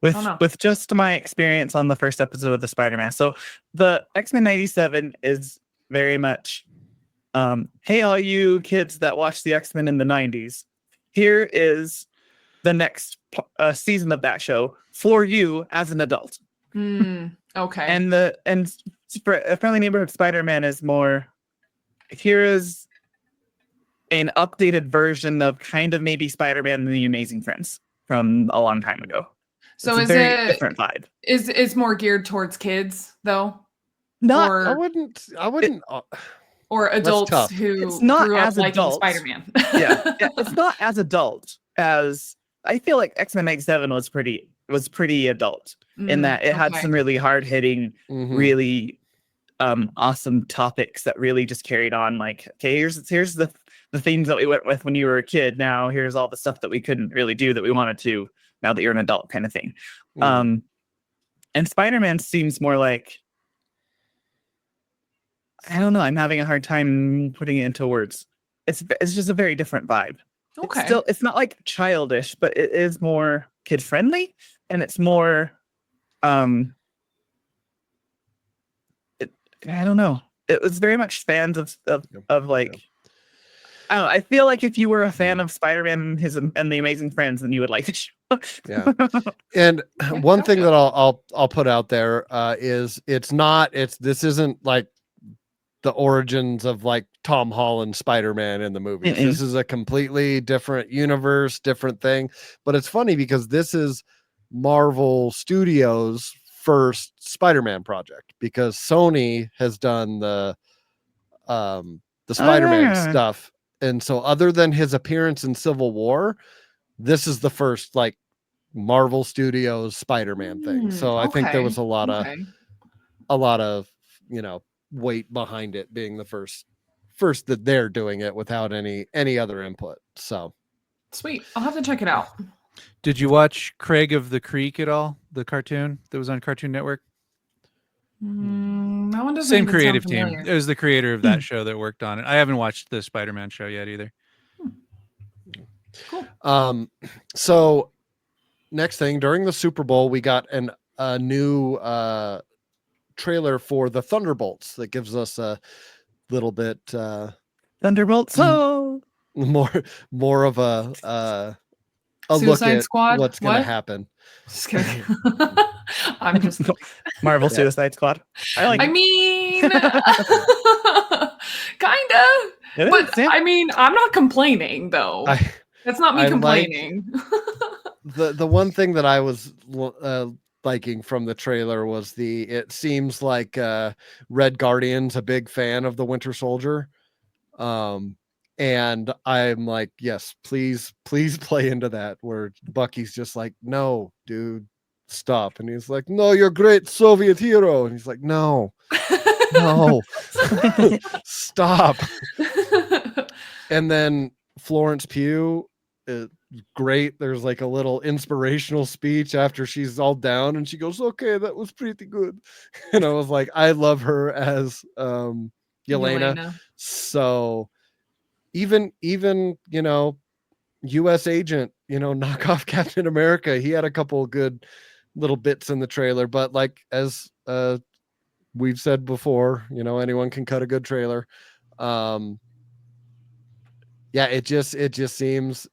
[SPEAKER 3] With just my experience on the first episode of the Spider-Man. So the X-Men 97 is very much, hey, all you kids that watched the X-Men in the 90s, here is the next season of that show for you as an adult.
[SPEAKER 4] Okay.
[SPEAKER 3] And Friendly Neighborhood Spider-Man is more, here is an updated version of kind of maybe Spider-Man and the Amazing Friends from a long time ago.
[SPEAKER 4] So
[SPEAKER 3] it's a very different vibe.
[SPEAKER 4] It's more geared towards kids though?
[SPEAKER 3] Not
[SPEAKER 4] or
[SPEAKER 2] I wouldn't.
[SPEAKER 4] or adults
[SPEAKER 2] tough.
[SPEAKER 4] who
[SPEAKER 3] It's not
[SPEAKER 4] grew up
[SPEAKER 3] as
[SPEAKER 4] liking
[SPEAKER 3] adults.
[SPEAKER 4] Spider-Man.
[SPEAKER 3] yeah, it's not as adult as I feel like X-Men 97 was pretty adult in that it had
[SPEAKER 4] Okay.
[SPEAKER 3] some really hard-hitting,
[SPEAKER 2] Mhm.
[SPEAKER 3] really awesome topics that really just carried on. Like, okay, here's the themes that we went with when you were a kid. Now here's all the stuff that we couldn't really do that we wanted to now that you're an adult, kind of thing.
[SPEAKER 2] Mhm.
[SPEAKER 3] And Spider-Man seems more like, I don't know, I'm having a hard time putting it into words. It's just a very different vibe.
[SPEAKER 4] Okay.
[SPEAKER 3] It's not like childish, but it is more kid friendly, and it's more I don't know. It was very much fans of like, I don't know. I feel like if you were a fan of Spider-Man and the Amazing Friends, then you would like the show.
[SPEAKER 2] Yeah. And one thing that I'll put out there is this isn't like the origins of like Tom Holland Spider-Man in the movies.
[SPEAKER 3] Mm-mm.
[SPEAKER 2] This is a completely different universe, different thing. But it's funny because this is Marvel Studios' first Spider-Man project, because Sony has done the Spider-Man stuff. And so other than his appearance in Civil War, this is the first like Marvel Studios Spider-Man thing. So I think there was a lot of, weight behind it being the first that they're doing it without any other input. So
[SPEAKER 4] Sweet. I'll have to check it out.
[SPEAKER 1] Did you watch Craig of the Creek at all? The cartoon that was on Cartoon Network?
[SPEAKER 4] That one doesn't
[SPEAKER 1] Same
[SPEAKER 4] even
[SPEAKER 1] creative
[SPEAKER 4] sound
[SPEAKER 1] team.
[SPEAKER 4] familiar.
[SPEAKER 1] It was the creator of that show that worked on it. I haven't watched the Spider-Man show yet either.
[SPEAKER 4] Cool.
[SPEAKER 2] So next thing, during the Super Bowl, we got a new trailer for the Thunderbolts that gives us a little bit
[SPEAKER 3] Thunderbolts. So
[SPEAKER 2] more of a look
[SPEAKER 4] Suicide
[SPEAKER 2] at
[SPEAKER 4] Squad?
[SPEAKER 2] what's going to
[SPEAKER 4] What?
[SPEAKER 2] happen.
[SPEAKER 4] Just kidding. I'm just.
[SPEAKER 3] Marvel Suicide Squad.
[SPEAKER 4] I mean, kinda. But
[SPEAKER 3] yeah.
[SPEAKER 4] I mean, I'm not complaining though. That's not me
[SPEAKER 2] I
[SPEAKER 4] complaining.
[SPEAKER 2] The one thing that I was liking from the trailer was it seems like Red Guardian's a big fan of the Winter Soldier. And I'm like, yes, please play into that, where Bucky's just like, no, dude, stop. And he's like, no, you're a great Soviet hero. And he's like, no, stop. And then Florence Pugh, great. There's like a little inspirational speech after she's all down, and she goes, okay, that was pretty good. And I was like, I love her as Yelena. So even US agent, knockoff Captain America, he had a couple of good little bits in the trailer. But like, as we've said before, anyone can cut a good trailer. It just seems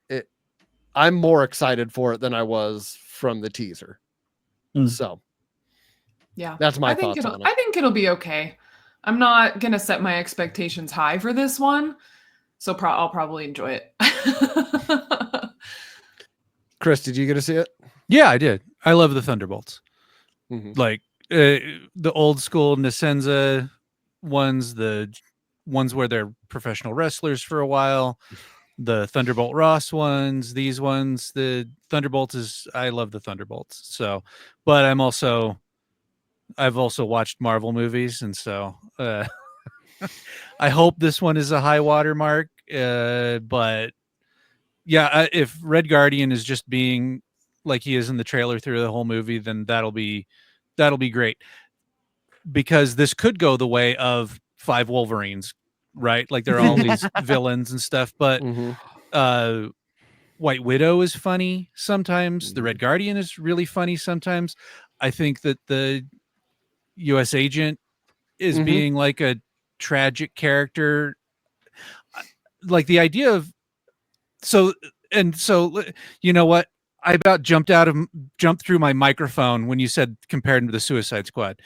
[SPEAKER 2] I'm more excited for it than I was from the teaser. So
[SPEAKER 4] yeah,
[SPEAKER 2] that's my thoughts on it.
[SPEAKER 4] I think it'll be okay. I'm not gonna set my expectations high for this one, so I'll probably enjoy it.
[SPEAKER 2] Chris, did you get to see it?
[SPEAKER 1] Yeah, I did. I love the Thunderbolts.
[SPEAKER 2] Mm-hmm.
[SPEAKER 1] Like the old school Nasenza ones, the ones where they're professional wrestlers for a while, the Thunderbolt Ross ones, these ones, the Thunderbolts I love the Thunderbolts. So, but I've also watched Marvel movies, and so I hope this one is a high water mark. But yeah, if Red Guardian is just being like he is in the trailer through the whole movie, then that'll be great, because this could go the way of 5 Wolverines, right? Like there are all these villains and stuff, but White Widow is funny sometimes. The Red Guardian is really funny sometimes. I think that the US agent is being like a tragic character. Like the idea of you know what? I about jumped through my microphone when you said compared him to the Suicide Squad.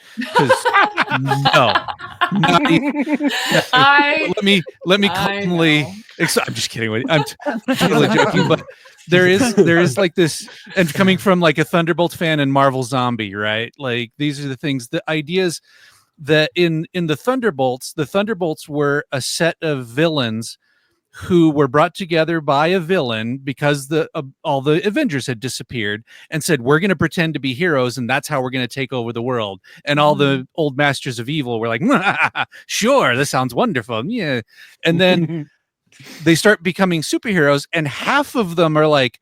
[SPEAKER 1] No, not even, let me calmly. I'm just kidding. I'm totally joking, but there is like this, and coming from like a Thunderbolts fan and Marvel zombie, right? Like these are the things, the ideas. that in the Thunderbolts were a set of villains who were brought together by a villain because all the Avengers had disappeared, and said, we're going to pretend to be heroes, and that's how we're going to take over the world. And all the old masters of evil were like, sure, this sounds wonderful. Yeah. And then they start becoming superheroes, and half of them are like,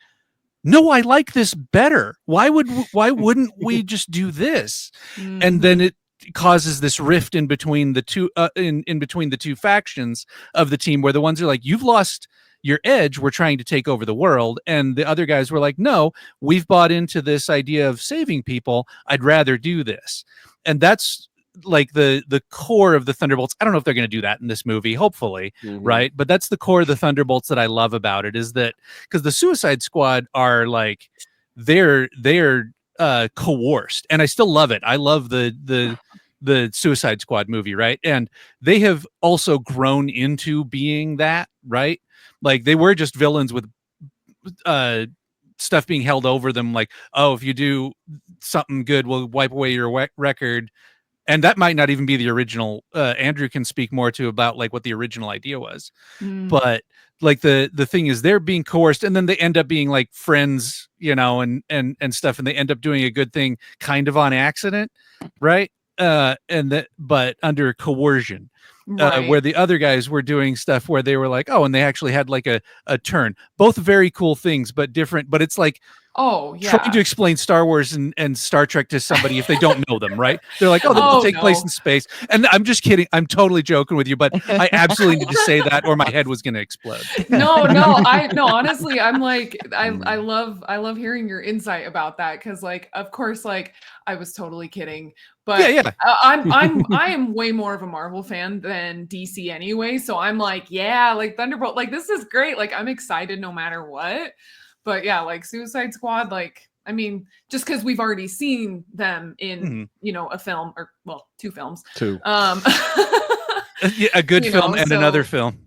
[SPEAKER 1] no, I like this better. Why wouldn't we just do this? And then it causes this rift in between the two in between the two factions of the team, where the ones are like, you've lost your edge, we're trying to take over the world, and the other guys were like, no, we've bought into this idea of saving people, I'd rather do this. And that's like the core of the Thunderbolts. I don't know if they're going to do that in this movie, hopefully, right? But that's the core of the Thunderbolts that I love about it, is that because the Suicide Squad are like, they're coerced, and I still love it. I love the Suicide Squad movie, right? And they have also grown into being that, right? Like they were just villains with stuff being held over them, like, oh, if you do something good, we'll wipe away your record. And that might not even be the original. Andrew can speak more to about like what the original idea was. But like the thing is, they're being coerced, and then they end up being like friends, you know, and stuff, and they end up doing a good thing kind of on accident, right? But under coercion. Where the other guys were doing stuff where they were like, oh, and they actually had like a turn. Both very cool things, but different. But it's like, trying to explain Star Wars and Star Trek to somebody if they don't know them, right? They're like, oh, they'll take place in space. And I'm just kidding. I'm totally joking with you, but I absolutely need to say that or my head was going to explode.
[SPEAKER 4] No, honestly, I'm like, I love hearing your insight about that. Cause like, of course, like I was totally kidding, but I am way more of a Marvel fan than DC anyway. So I'm like, yeah, like Thunderbolt, like this is great. Like I'm excited no matter what. But yeah, like Suicide Squad, like, I mean, just because we've already seen them in, you know, a film, or well, 2 films.
[SPEAKER 2] 2.
[SPEAKER 1] A good film and another film.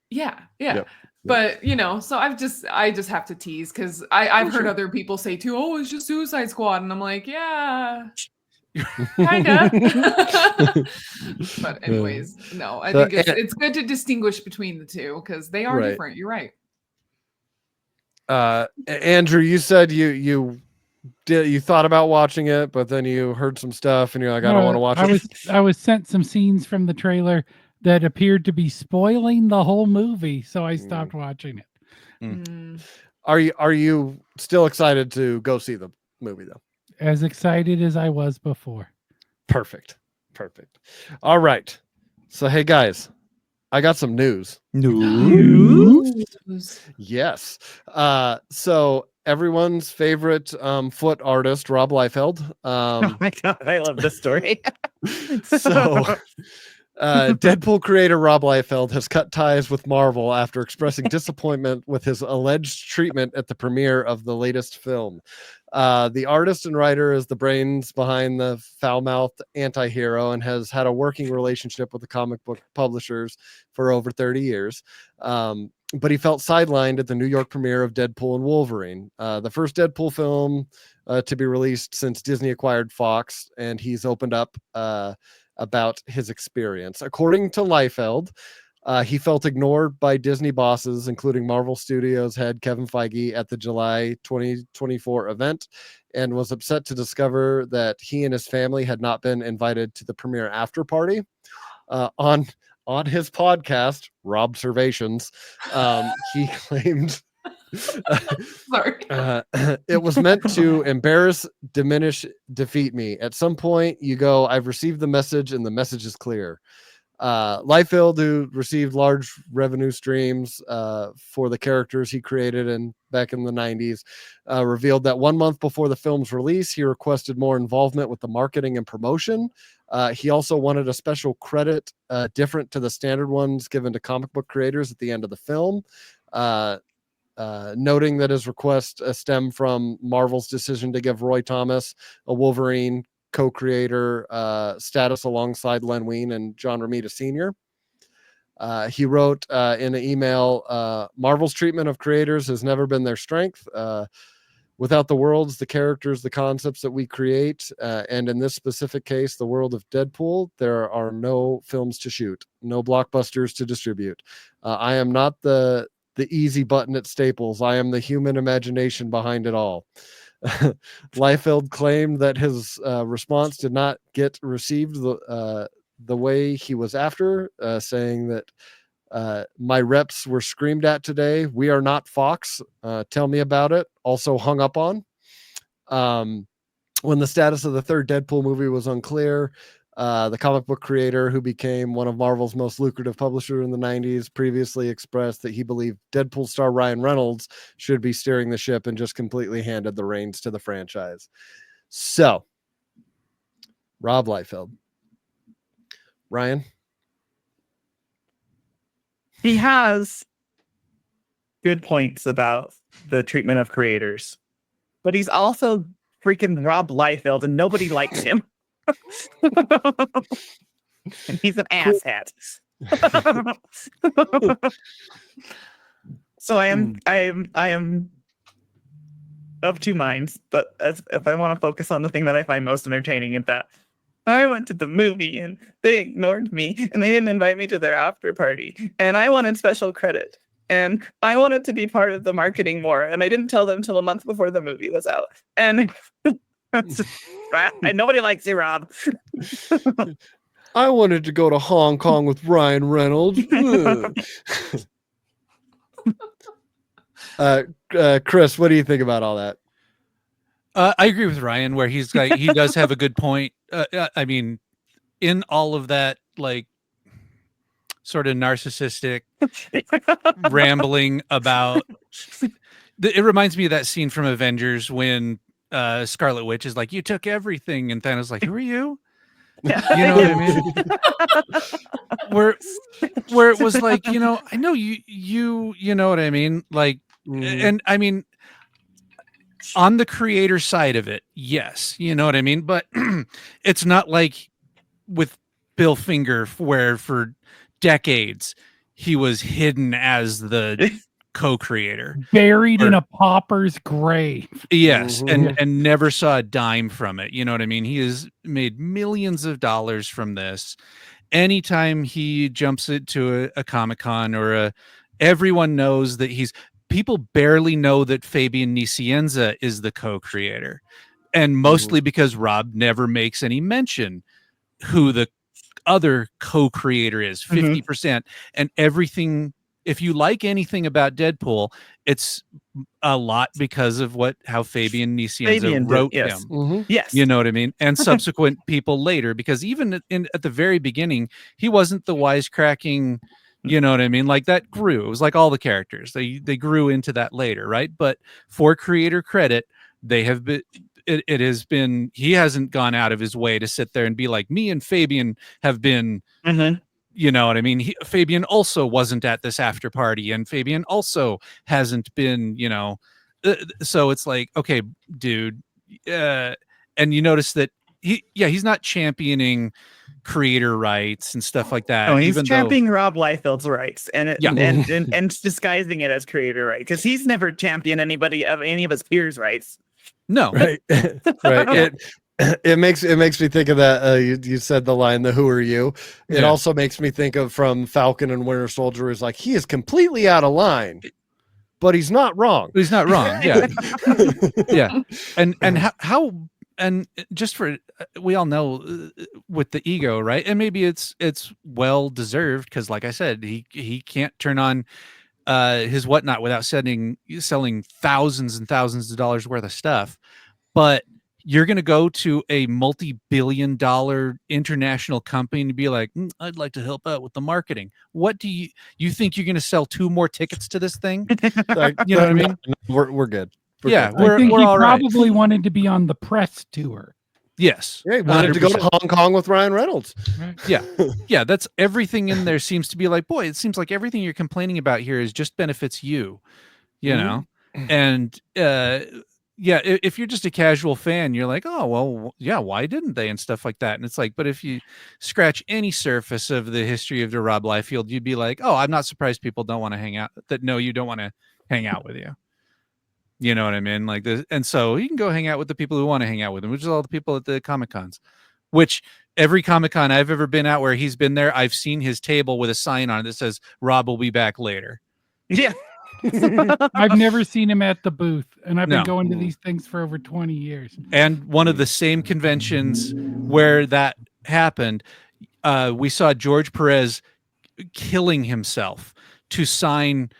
[SPEAKER 4] Yeah.
[SPEAKER 2] Yep.
[SPEAKER 4] But you know, so I just have to tease because I've heard other people say too, oh, it's just Suicide Squad, and I'm like, yeah, kinda. But anyways, no, I think it's good to distinguish between the two because they are different. You're right.
[SPEAKER 2] Andrew, you said you thought about watching it, but then you heard some stuff and you're like, I don't want to watch it.
[SPEAKER 5] I was sent some scenes from the trailer that appeared to be spoiling the whole movie, so I stopped watching it.
[SPEAKER 2] Are you still excited to go see the movie though?
[SPEAKER 5] As excited as I was before. Perfect.
[SPEAKER 2] All right. So hey guys, I got some news. Yes. So everyone's favorite foot artist, Rob Liefeld.
[SPEAKER 3] Oh my god, I love this story.
[SPEAKER 2] So Deadpool creator Rob Liefeld has cut ties with Marvel after expressing disappointment with his alleged treatment at the premiere of the latest film. The artist and writer is the brains behind the foul-mouthed anti-hero and has had a working relationship with the comic book publishers for over 30 years. But he felt sidelined at the New York premiere of Deadpool and Wolverine, the first Deadpool film to be released since Disney acquired Fox, and he's opened up about his experience. According to Liefeld, he felt ignored by Disney bosses, including Marvel Studios head Kevin Feige at the July 2024 event, and was upset to discover that he and his family had not been invited to the premiere after party. On his podcast, Robservations, he claimed it was meant to embarrass, diminish, defeat me. At some point, you go, I've received the message, and the message is clear. Liefeld, who received large revenue streams for the characters he created back in the 90s, revealed that 1 month before the film's release, he requested more involvement with the marketing and promotion. He also wanted a special credit different to the standard ones given to comic book creators at the end of the film, noting that his request stemmed from Marvel's decision to give Roy Thomas a Wolverine co-creator status alongside Len Wein and John Romita Sr. He wrote in an email, Marvel's treatment of creators has never been their strength. Without the worlds, the characters, the concepts that we create, and in this specific case, the world of Deadpool, there are no films to shoot, no blockbusters to distribute. I am not the easy button at Staples. I am the human imagination behind it all. Liefeld claimed that his response did not get received the way he was after, saying that my reps were screamed at today. We are not Fox. Tell me about it. Also hung up on. When the status of the third Deadpool movie was unclear, the comic book creator, who became one of Marvel's most lucrative publishers in the 90s, previously expressed that he believed Deadpool star Ryan Reynolds should be steering the ship and just completely handed the reins to the franchise. So, Rob Liefeld. Ryan?
[SPEAKER 3] He has good points about the treatment of creators, but he's also freaking Rob Liefeld, and nobody likes him. And he's an asshat. So I am of two minds, but if I want to focus on the thing that I find most entertaining, is that I went to the movie and they ignored me and they didn't invite me to their after party, and I wanted special credit and I wanted to be part of the marketing more, and I didn't tell them till a month before the movie was out, and nobody likes you, Rob.
[SPEAKER 2] I wanted to go to Hong Kong with Ryan Reynolds. Chris, what do you think about all that?
[SPEAKER 1] I agree with Ryan where he's like, he does have a good point. I mean, in all of that, like, sort of narcissistic rambling about, it reminds me of that scene from Avengers when Scarlet Witch is like, you took everything, and Thanos like, who are you? You know what I mean? where it was like, I know you know what I mean? Like, and I mean, on the creator side of it, yes, you know what I mean? But it's not like with Bill Finger, where for decades he was hidden as the co-creator,
[SPEAKER 5] buried in a pauper's grave.
[SPEAKER 1] Yes, and never saw a dime from it. You know what I mean? He has made millions of dollars from this. Anytime he jumps into a Comic-Con or everyone knows that people barely know that Fabian Nicienza is the co-creator. And mostly because Rob never makes any mention who the other co-creator is, 50%. And everything, if you like anything about Deadpool, it's a lot because of how Fabian Nicienza wrote him.
[SPEAKER 3] Yes.
[SPEAKER 1] You know what I mean? And subsequent people later, because even at the very beginning, he wasn't the wisecracking, you know what I mean? Like, that grew. It was like all the characters. They grew into that later, right? But for creator credit, they have been, it has been, he hasn't gone out of his way to sit there and be like, me and Fabian have been, you know what I mean? Fabian also wasn't at this after party, and Fabian also hasn't been, so it's like, okay, dude. And you notice that he's not championing creator rights and stuff like that.
[SPEAKER 3] No, he's championing Rob Liefeld's rights and disguising it as creator right, because he's never championed any of his peers' rights.
[SPEAKER 1] No,
[SPEAKER 2] right, right. It makes me think of that. You said the line, "The who are you?" It also makes me think of from Falcon and Winter Soldier. Is like, he is completely out of line, but he's not wrong.
[SPEAKER 1] He's not wrong. Yeah, yeah. And how and just for we all know with the ego, right? And maybe it's well deserved, because, like I said, he can't turn on his whatnot without selling thousands and thousands of dollars worth of stuff. But you're going to go to a multi-billion-dollar international company and be like, I'd like to help out with the marketing. What do you think you're going to sell 2 more tickets to this thing? You know what I mean?
[SPEAKER 2] We're good.
[SPEAKER 5] I think he probably wanted to be on the press tour.
[SPEAKER 1] Yes.
[SPEAKER 2] Yeah, he wanted to go to Hong Kong with Ryan Reynolds.
[SPEAKER 1] Yeah. Yeah. That's everything in there seems to be like, boy, it seems like everything you're complaining about here is just benefits you, you know? And, yeah, if you're just a casual fan, you're like, oh, well, yeah, why didn't they? And stuff like that. And it's like, but if you scratch any surface of the history of the Rob Liefeld, you'd be like, oh, I'm not surprised people don't want to hang out, that know you don't want to hang out with you. You know what I mean? Like this, and so he can go hang out with the people who want to hang out with him, which is all the people at the Comic Cons. Which every Comic Con I've ever been at where he's been there, I've seen his table with a sign on it that says "Rob will be back later."
[SPEAKER 3] Yeah.
[SPEAKER 5] I've never seen him at the booth, and I've
[SPEAKER 1] No.
[SPEAKER 5] been going to these things for over 20 years.
[SPEAKER 1] And one of the same conventions where that happened, we saw George Perez killing himself to sign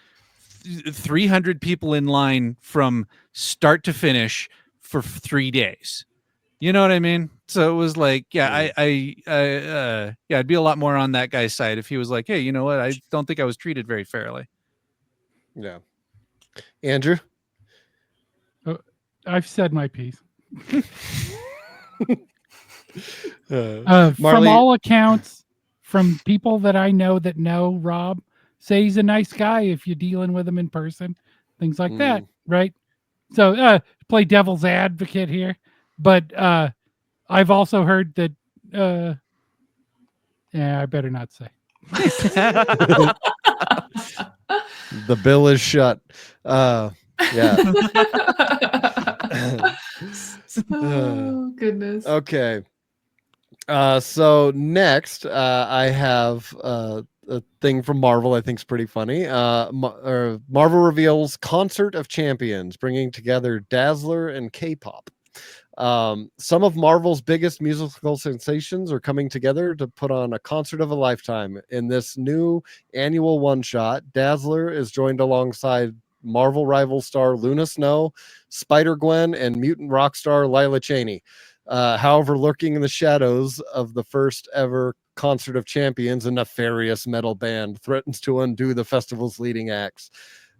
[SPEAKER 1] 300 people in line from start to finish for 3 days. You know what I mean? So it was like, yeah, I'd be a lot more on that guy's side if he was like, hey, you know what? I don't think I was treated very fairly.
[SPEAKER 2] Yeah. Andrew?
[SPEAKER 5] I've said my piece. From
[SPEAKER 2] Marley-
[SPEAKER 5] all accounts, from people that I know Rob, say he's a nice guy if you're dealing with him in person, things like that, right? So play devil's advocate here, but I've also heard that. I better not say.
[SPEAKER 2] The bill is shut. Yeah.
[SPEAKER 4] Oh goodness.
[SPEAKER 2] Okay. So next, I have a thing from Marvel I think is pretty funny. Marvel reveals Concert of Champions, bringing together Dazzler and K-pop. Some of Marvel's biggest musical sensations are coming together to put on a concert of a lifetime. In this new annual one-shot, Dazzler is joined alongside Marvel rival star Luna Snow, Spider-Gwen, and mutant rock star Lila Cheney. However, lurking in the shadows of the first ever Concert of Champions, a nefarious metal band threatens to undo the festival's leading acts.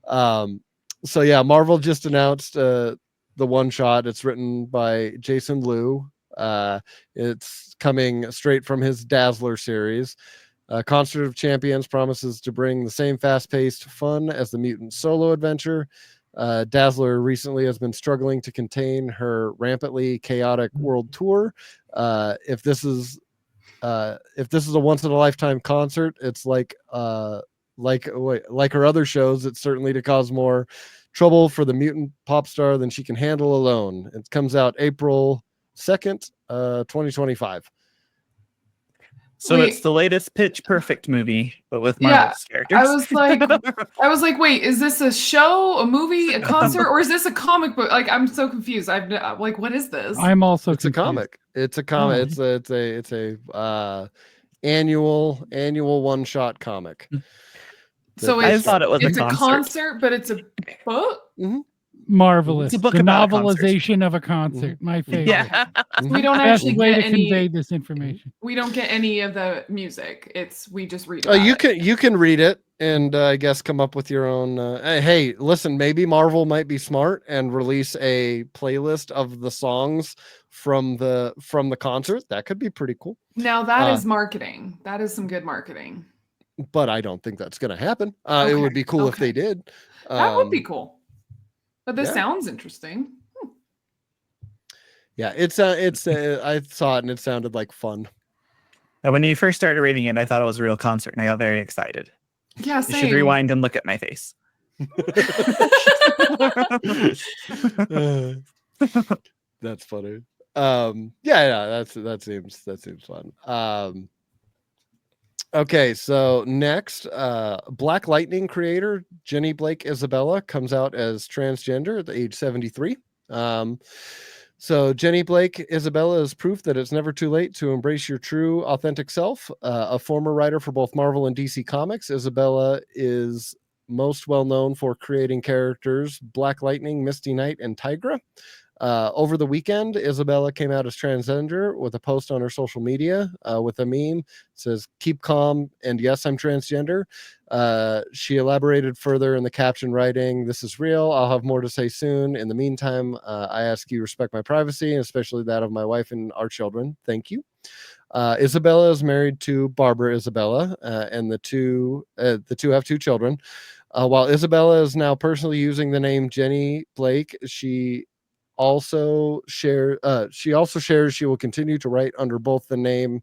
[SPEAKER 2] So yeah, Marvel just announced the one shot. It's written by Jason Liu. It's coming straight from his Dazzler series. Concert of Champions promises to bring the same fast-paced fun as the mutant solo adventure. Dazzler recently has been struggling to contain her rampantly chaotic world tour. If this is a once in a lifetime concert, it's like her other shows, it's certainly to cause more trouble for the mutant pop star than she can handle alone. It comes out April 2nd, 2025.
[SPEAKER 3] So
[SPEAKER 4] Wait.
[SPEAKER 3] it's the latest Pitch Perfect movie, but with Marvel's characters.
[SPEAKER 4] I was like, wait, is this a show, a movie, a concert, or is this a comic book? Like, I'm so confused. I'm like, what is this?
[SPEAKER 5] I'm also
[SPEAKER 2] It's a
[SPEAKER 5] confused.
[SPEAKER 2] comic. It's a comic.
[SPEAKER 5] Oh.
[SPEAKER 2] It's a annual one shot comic.
[SPEAKER 4] So
[SPEAKER 3] I
[SPEAKER 4] it's
[SPEAKER 3] thought it was
[SPEAKER 4] it's
[SPEAKER 3] a
[SPEAKER 4] a concert, but it's a book.
[SPEAKER 5] Marvelous.
[SPEAKER 3] It's a book
[SPEAKER 5] The
[SPEAKER 3] about a concert.
[SPEAKER 5] novelization of a concert. My favorite.
[SPEAKER 3] Yeah.
[SPEAKER 4] We don't
[SPEAKER 5] Best
[SPEAKER 4] actually
[SPEAKER 5] way
[SPEAKER 4] get
[SPEAKER 5] to
[SPEAKER 4] any.
[SPEAKER 5] convey this information.
[SPEAKER 4] We don't get any of the music. We just read.
[SPEAKER 2] Oh,
[SPEAKER 4] About it.
[SPEAKER 2] you can read it and I guess come up with your own. Hey, listen, maybe Marvel might be smart and release a playlist of the songs from the concert. That could be pretty cool.
[SPEAKER 4] Now that is marketing. That is some good marketing.
[SPEAKER 2] But I don't think that's going to happen. It
[SPEAKER 4] Okay,
[SPEAKER 2] would be cool if
[SPEAKER 4] okay.
[SPEAKER 2] they did.
[SPEAKER 4] That would be cool. But this
[SPEAKER 2] yeah.
[SPEAKER 4] sounds interesting.
[SPEAKER 2] Yeah, I saw it and it sounded like fun.
[SPEAKER 3] And when you first started reading it, I thought it was a real concert, and I got very excited.
[SPEAKER 4] Yeah,
[SPEAKER 3] You
[SPEAKER 4] same.
[SPEAKER 3] should rewind and look at my face.
[SPEAKER 2] That's funny. Yeah, that seems fun. Okay, so next, Black Lightning creator Jenny Blake Isabella comes out as transgender at the age 73. So Jenny Blake Isabella is proof that it's never too late to embrace your true, authentic self. A former writer for both Marvel and DC Comics, Isabella is most well known for creating characters Black Lightning, Misty Knight, and Tigra. Over the weekend, Isabella came out as transgender with a post on her social media with a meme. It says, "Keep calm, and yes, I'm transgender." She elaborated further in the caption writing, "This is real. I'll have more to say soon. In the meantime, I ask you respect my privacy, and especially that of my wife and our children. Thank you." Isabella is married to Barbara Isabella, and the two have 2 children. While Isabella is now personally using the name Jenny Blake, she also shares she will continue to write under both the name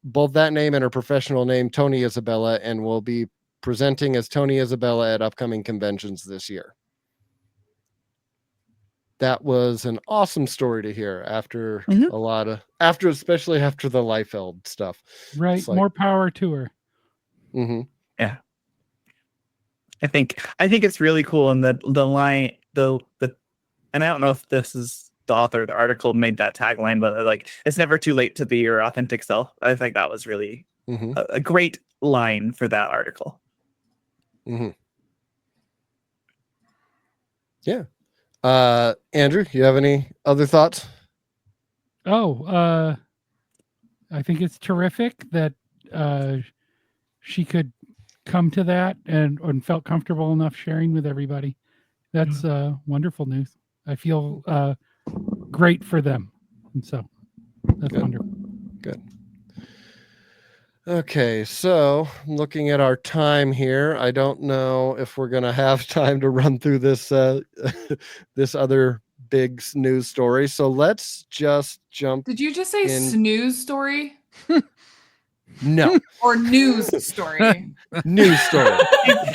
[SPEAKER 2] both that name and her professional name, Tony Isabella, and will be presenting as Tony Isabella at upcoming conventions this year. that was an awesome story to hear after
[SPEAKER 3] Mhm.
[SPEAKER 2] a lot of especially after the Liefeld stuff.
[SPEAKER 5] Right.
[SPEAKER 2] It's like,
[SPEAKER 5] More power to her.
[SPEAKER 2] mhm.
[SPEAKER 3] Yeah. I think it's really cool, and the line the and I don't know if this is the author of the article made that tagline, but like, it's never too late to be your authentic self. I think that was really
[SPEAKER 2] Mhm.
[SPEAKER 3] a great line for that article.
[SPEAKER 2] Mhm. Yeah. Andrew, you have any other thoughts?
[SPEAKER 5] Oh, I think it's terrific that she could come to that and felt comfortable enough sharing with everybody. That's wonderful news. I feel great for them. And so that's
[SPEAKER 2] Good.
[SPEAKER 5] wonderful.
[SPEAKER 2] Good. Okay, so looking at our time here, I don't know if we're gonna have time to run through this this other big news story. So let's just jump.
[SPEAKER 4] Did you just say
[SPEAKER 2] In-
[SPEAKER 4] snooze story
[SPEAKER 2] No,
[SPEAKER 4] or news story?
[SPEAKER 2] news story.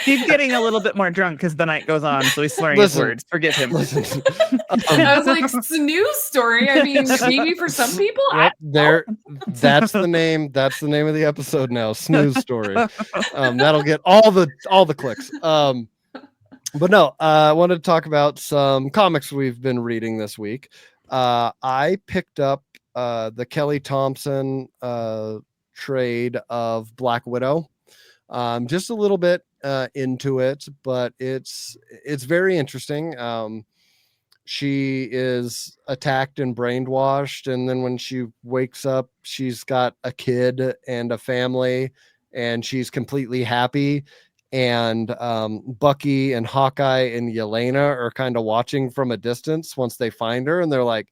[SPEAKER 3] He's getting a little bit more drunk as the night goes on, so he's slurring
[SPEAKER 2] Listen.
[SPEAKER 3] his words. Forgive him.
[SPEAKER 2] Listen,
[SPEAKER 4] I was like, snooze story. I mean, maybe for some people.
[SPEAKER 2] yep, there. That's the name. That's the name of the episode now. Snooze story. That'll get all the clicks. But no, I wanted to talk about some comics we've been reading this week. I picked up the Kelly Thompson trade of Black Widow. Just a little bit into it, but it's very interesting. She is attacked and brainwashed, and then when she wakes up, she's got a kid and a family, and she's completely happy. And Bucky and Hawkeye and Yelena are kind of watching from a distance once they find her, and they're like,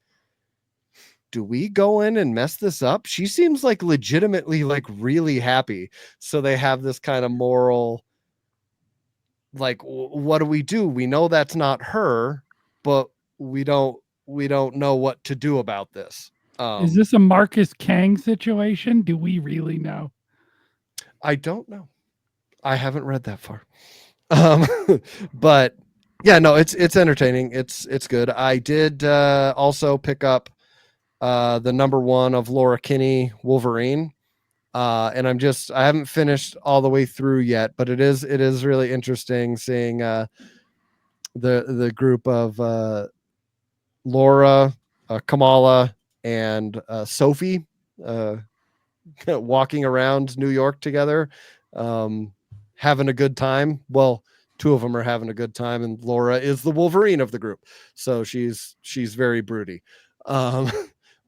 [SPEAKER 2] do we go in and mess this up? She seems like legitimately like really happy. So they have this kind of moral, like, what do? We know that's not her, but we don't know what to do about this.
[SPEAKER 5] Is this a Marcus Kang situation? Do we really know?
[SPEAKER 2] I don't know. I haven't read that far. But yeah, no, it's entertaining. It's good. I did also pick up the #1 of Laura Kinney Wolverine. And I haven't finished all the way through yet, but it is really interesting seeing the group of Laura, Kamala, and Sophie walking around New York together, having a good time. Well, two of them are having a good time, and Laura is the Wolverine of the group, so she's very broody.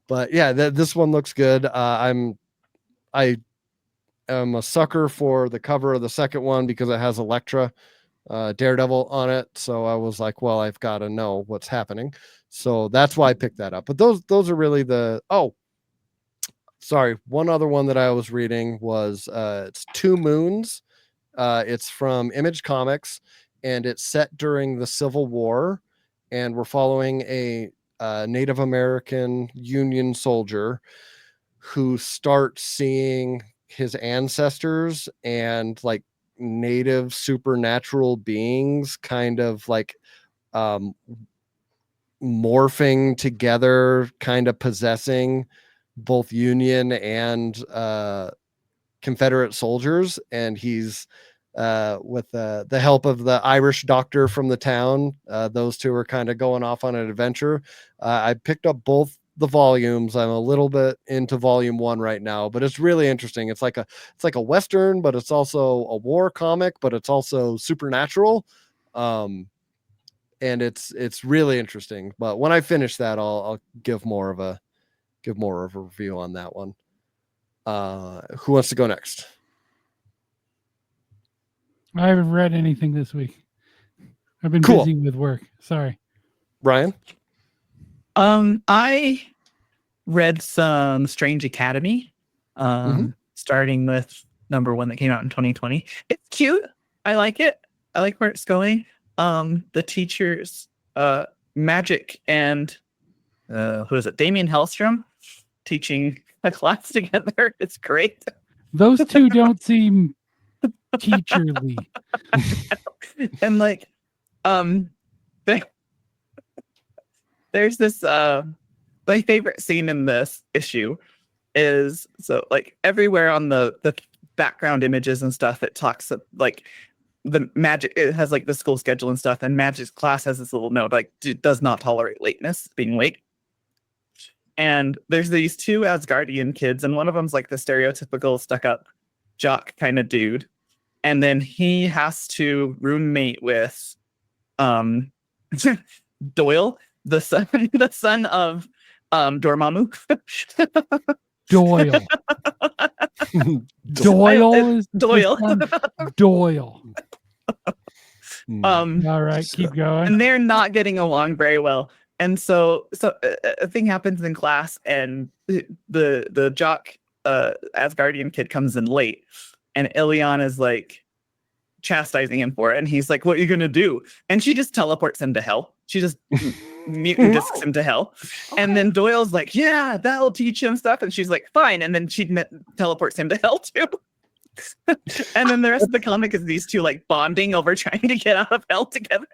[SPEAKER 2] But yeah, this one looks good. I am a sucker for the cover of the second one because it has Elektra, Daredevil on it. So I was like, well, I've got to know what's happening. So that's why I picked that up. But those are really sorry. One other one that I was reading was it's Two Moons. It's from Image Comics, and it's set during the Civil War, and we're following a Native American Union soldier who starts seeing his ancestors and like native supernatural beings kind of like morphing together, kind of possessing both Union and Confederate soldiers. And he's with the help of the Irish doctor from the town, those two are kind of going off on an adventure. I picked up both the volumes. I'm a little bit into volume 1 right now, but it's really interesting. It's like a Western, but it's also a war comic, but it's also supernatural. And it's really interesting. But when I finish that, I'll give more of a review on that one. Who wants to go next?
[SPEAKER 5] I haven't read anything this week. I've been
[SPEAKER 2] Cool.
[SPEAKER 5] busy with work. Sorry.
[SPEAKER 2] Ryan?
[SPEAKER 3] I read some Strange Academy, starting with #1 that came out in 2020. It's cute. I like it. I like where it's going. The teachers, Magic and who is it? Damien Hellstrom teaching a class together. It's great.
[SPEAKER 5] Those two don't seem teacherly.
[SPEAKER 3] And like, there's this my favorite scene in this issue is so like everywhere on the background images and stuff it talks like the magic, it has like the school schedule and stuff, and magic's class has this little note like does not tolerate lateness, being late. And there's these two Asgardian kids, and one of them's like the stereotypical stuck-up jock kind of dude, and then he has to roommate with Doyle, the son of Dormammu.
[SPEAKER 5] Doyle. Doyle is
[SPEAKER 3] Doyle.
[SPEAKER 5] Doyle.
[SPEAKER 2] Mm.
[SPEAKER 5] All right, keep going.
[SPEAKER 3] And they're not getting along very well. And so a thing happens in class, and the jock Asgardian kid comes in late, and Ileana is like chastising him for it, and he's like, "What are you gonna do?" And she just teleports him to hell. She just mutant discs him to hell. And then Doyle's like, "Yeah, that'll teach him stuff." And she's like, "Fine." And then she teleports him to hell too. And then the rest of the comic is these two like bonding over trying to get out of hell together.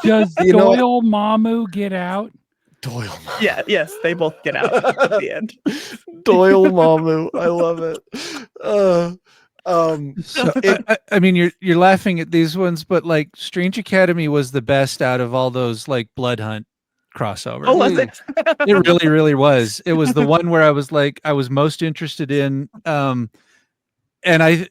[SPEAKER 5] Does
[SPEAKER 2] You know-
[SPEAKER 5] Doyle Mamu get out?
[SPEAKER 2] Doyle.
[SPEAKER 3] Yeah, yes, they both get out at the end.
[SPEAKER 2] Doyle Mamu. I love it.
[SPEAKER 1] So I mean, you're laughing at these ones, but like Strange Academy was the best out of all those like Blood Hunt crossovers.
[SPEAKER 3] Oh, was it?
[SPEAKER 1] It really, really was. It was the one where I was like, I was most interested in. And I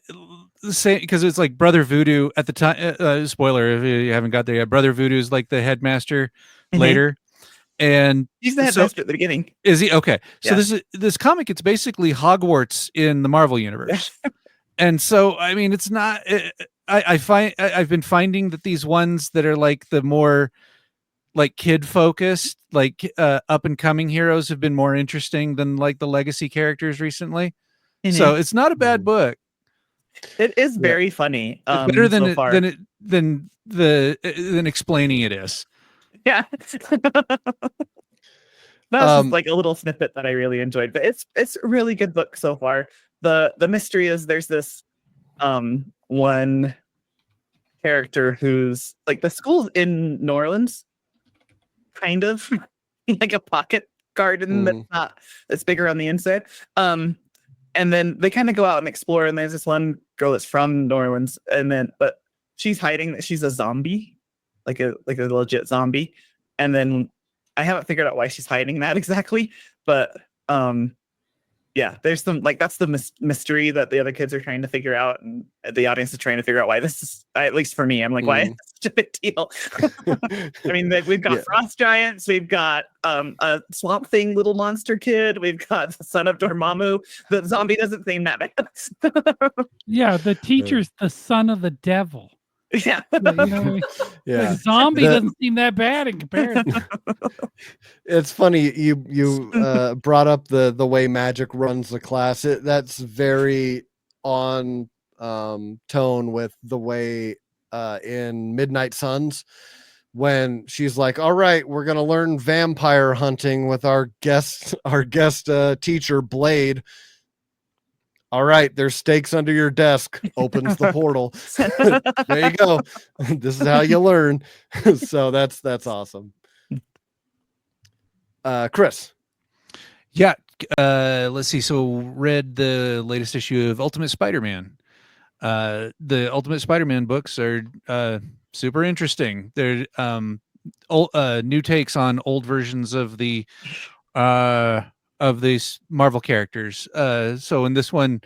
[SPEAKER 1] say because it's like Brother Voodoo at the time. Spoiler if you haven't got there yet. Brother Voodoo is like the headmaster later, and
[SPEAKER 3] He's the headmaster at the beginning.
[SPEAKER 1] is he okay? So
[SPEAKER 3] Yeah.
[SPEAKER 1] this comic, it's basically Hogwarts in the Marvel universe. And so, I mean, it's not. I've been finding that these ones that are like the more like kid focused, like up and coming heroes, have been more interesting than like the legacy characters recently. So it's not a bad book.
[SPEAKER 3] It is very funny.
[SPEAKER 1] It's better than
[SPEAKER 3] so far.
[SPEAKER 1] than explaining it is.
[SPEAKER 3] Yeah. That's just like a little snippet that I really enjoyed, but it's a really good book so far. The mystery is there's this one character who's like the school's in New Orleans, kind of like a pocket garden that's bigger on the inside. And then they kind of go out and explore, and there's this one girl that's from New Orleans, but she's hiding that she's a zombie, like a legit zombie. And then I haven't figured out why she's hiding that exactly, but yeah, there's some like that's the mystery that the other kids are trying to figure out, and the audience is trying to figure out why this is. At least for me, I'm like, why is this such a big deal? I mean, we've got frost giants, we've got a swamp thing, little monster kid, we've got the son of Dormammu. The zombie doesn't seem that bad.
[SPEAKER 5] Yeah, the teacher's the son of the devil.
[SPEAKER 3] Yeah.
[SPEAKER 5] You know,
[SPEAKER 2] Yeah.
[SPEAKER 5] the zombie doesn't seem that bad in comparison.
[SPEAKER 2] It's funny you brought up the way magic runs the class. That's very on tone with the way in Midnight Suns, when she's like, all right, we're gonna learn vampire hunting with our guest teacher Blade. All right, there's stakes under your desk. Opens the portal. There you go. This is how you learn. So that's awesome. Chris.
[SPEAKER 1] Yeah. Let's see. So read the latest issue of Ultimate Spider-Man. The Ultimate Spider-Man books are super interesting. They're new takes on old versions of these Marvel characters. So in this one,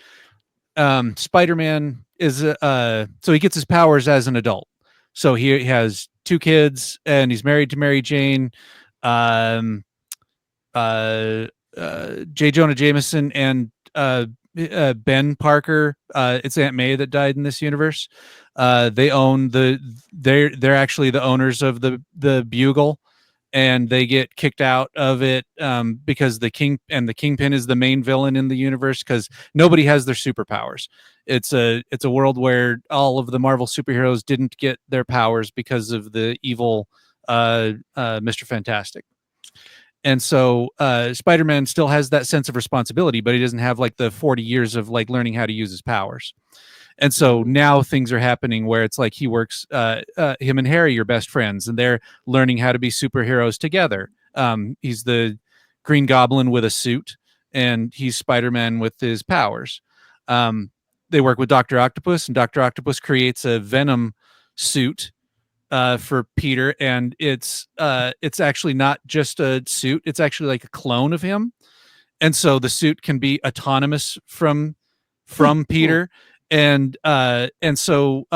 [SPEAKER 1] Spider-Man is so he gets his powers as an adult. So he has 2 kids, and he's married to Mary Jane, J. Jonah Jameson, and Ben Parker. It's Aunt May that died in this universe. They own they're actually the owners of the Bugle, and they get kicked out of it because the Kingpin is the main villain in the universe, because nobody has their superpowers. It's a world where all of the Marvel superheroes didn't get their powers because of the evil Mr. Fantastic. And so Spider-Man still has that sense of responsibility, but he doesn't have like the 40 years of like learning how to use his powers. And so now things are happening where it's like he works, him and Harry are best friends, and they're learning how to be superheroes together. He's the Green Goblin with a suit, and he's Spider-Man with his powers. They work with Dr. Octopus, and Dr. Octopus creates a Venom suit for Peter, and it's actually not just a suit; it's actually like a clone of him, and so the suit can be autonomous from Peter, and so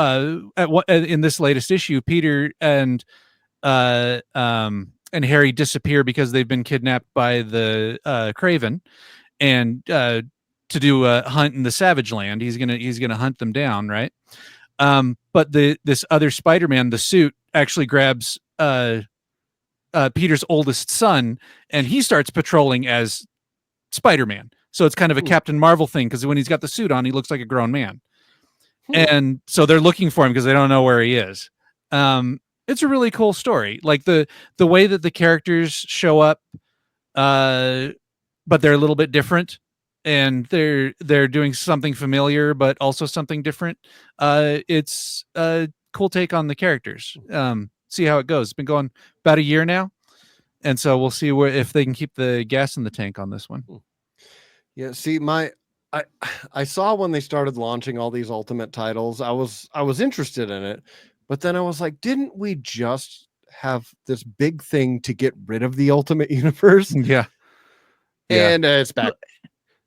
[SPEAKER 1] in this latest issue, Peter and Harry disappear because they've been kidnapped by the Craven, and to do a hunt in the Savage Land. He's gonna hunt them down, right? But this other Spider-Man, the suit, actually grabs Peter's oldest son, and he starts patrolling as Spider-Man. So it's kind of a Captain Marvel thing, because when he's got the suit on, he looks like a grown man. And so they're looking for him because they don't know where he is. It's a really cool story. Like the way that the characters show up, but they're a little bit different, and they're doing something familiar but also something different. It's a cool take on the characters. See how it goes. It's been going about a year now, and so we'll see if they can keep the gas in the tank on this one.
[SPEAKER 2] Yeah, see, I saw when they started launching all these Ultimate titles, I was interested in it, but then I was like, didn't we just have this big thing to get rid of the Ultimate Universe?
[SPEAKER 1] Yeah.
[SPEAKER 2] And it's back.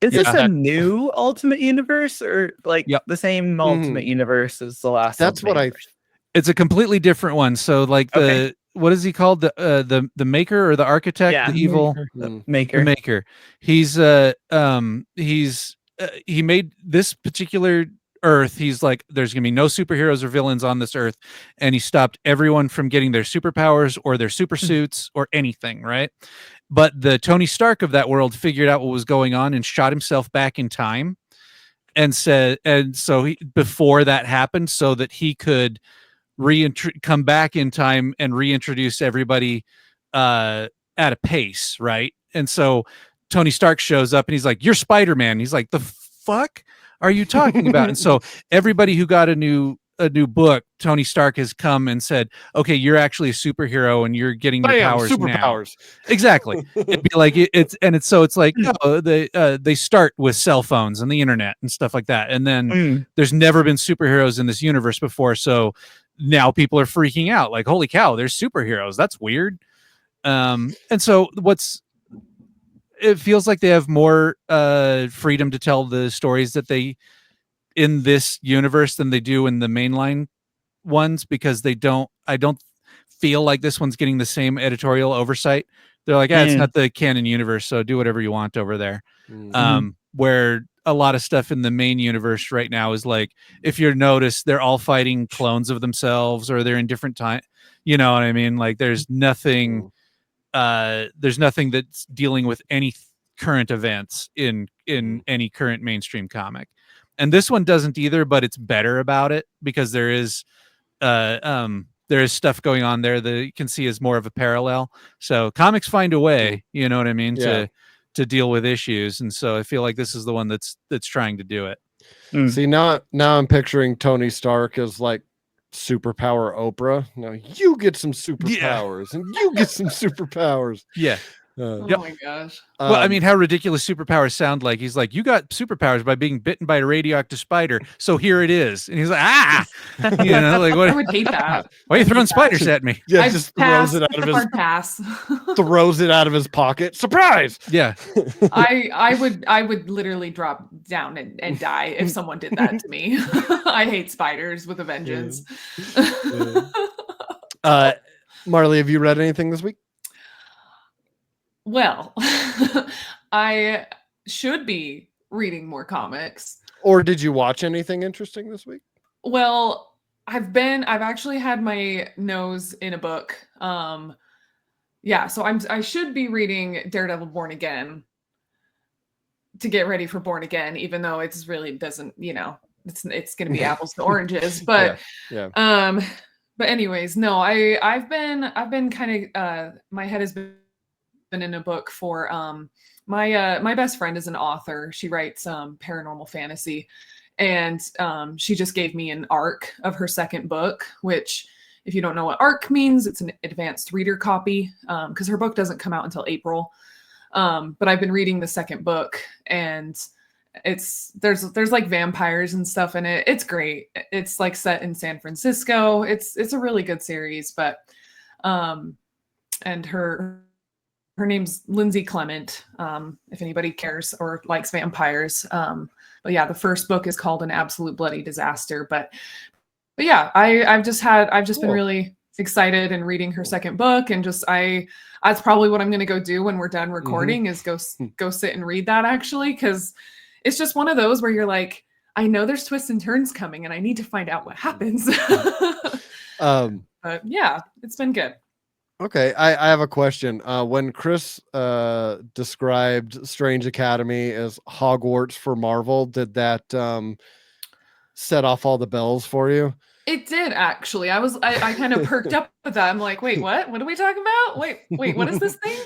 [SPEAKER 3] Is this a new Ultimate Universe, or like the same Ultimate Universe as the last?
[SPEAKER 2] That's
[SPEAKER 3] Ultimate
[SPEAKER 2] what
[SPEAKER 3] Universe?
[SPEAKER 1] It's a completely different one. So like what is he called? The maker or the architect? The evil
[SPEAKER 3] Maker.
[SPEAKER 1] The maker. He made this particular Earth. He's like, there's gonna be no superheroes or villains on this Earth, and he stopped everyone from getting their superpowers or their super suits or anything, right? But the Tony Stark of that world figured out what was going on and shot himself back in time, and so before that happened, so that he could come back in time and reintroduce everybody at a pace, right? And so Tony Stark shows up and he's like, "You're Spider-Man." He's like, "The fuck are you talking about?" And so everybody who got a new book, Tony Stark has come and said, "Okay, you're actually a superhero and you're getting your powers
[SPEAKER 2] superpowers."
[SPEAKER 1] Now." Exactly. It'd be like it's like they start with cell phones and the internet and stuff like that, and then there's never been superheroes in this universe before, so now people are freaking out, like, holy cow, there's superheroes. That's weird. And so it feels like they have more freedom to tell the stories that they in this universe than they do in the mainline ones, because I don't feel like this one's getting the same editorial oversight. They're like, it's not the canon universe, so do whatever you want over there. Where a lot of stuff in the main universe right now is like, if you notice, they're all fighting clones of themselves, or they're in different time. You know what I mean? Like there's nothing that's dealing with any current events in any current mainstream comic. And this one doesn't either, but it's better about it, because there is stuff going on there that you can see as more of a parallel. So comics find a way, you know what I mean, to deal with issues. And so I feel like this is the one that's trying to do it.
[SPEAKER 2] See, now I'm picturing Tony Stark as like superpower Oprah. Now you get some superpowers and you get some superpowers.
[SPEAKER 1] Yeah.
[SPEAKER 4] Oh my gosh.
[SPEAKER 1] Well, I mean, how ridiculous superpowers sound like. He's like, you got superpowers by being bitten by a radioactive spider, so here it is. And he's like, you know, like, what?
[SPEAKER 4] I would hate that.
[SPEAKER 1] Why are you throwing spiders at me?
[SPEAKER 2] Yeah,
[SPEAKER 4] I'd
[SPEAKER 2] just
[SPEAKER 4] pass.
[SPEAKER 2] throws it out of his
[SPEAKER 4] pass.
[SPEAKER 2] throws it out of his pocket. Surprise!
[SPEAKER 1] Yeah.
[SPEAKER 4] I would literally drop down and die if someone did that to me. I hate spiders with a vengeance.
[SPEAKER 2] Marley, have you read anything this week?
[SPEAKER 4] Well, I should be reading more comics.
[SPEAKER 2] Or did you watch anything interesting this week?
[SPEAKER 4] Well, I've actually had my nose in a book. Yeah, so I should be reading Daredevil Born Again to get ready for Born Again, even though it's really doesn't, it's going to be apples to oranges, but but anyways, no, I've been kind of my head has been in a book for my best friend is an author. She writes paranormal fantasy, and she just gave me an arc of her second book, which if you don't know what ARC means, it's an advanced reader copy, because her book doesn't come out until April. But I've been reading the second book, and there's like vampires and stuff in it. It's great. It's like set in San Francisco. It's a really good series, but and her name's Lindsay Clement, if anybody cares or likes vampires. But yeah, the first book is called An Absolute Bloody Disaster. But yeah, I've just been really excited and reading her second book, and that's probably what I'm going to go do when we're done recording is go sit and read that, actually, because it's just one of those where you're like, I know there's twists and turns coming and I need to find out what happens. But yeah, it's been good.
[SPEAKER 2] Okay, I have a question. When Chris described Strange Academy as Hogwarts for Marvel, did that set off all the bells for you?
[SPEAKER 4] It did, actually. I kind of perked up with that. I'm like, wait, what? What are we talking about? Wait, what is this thing?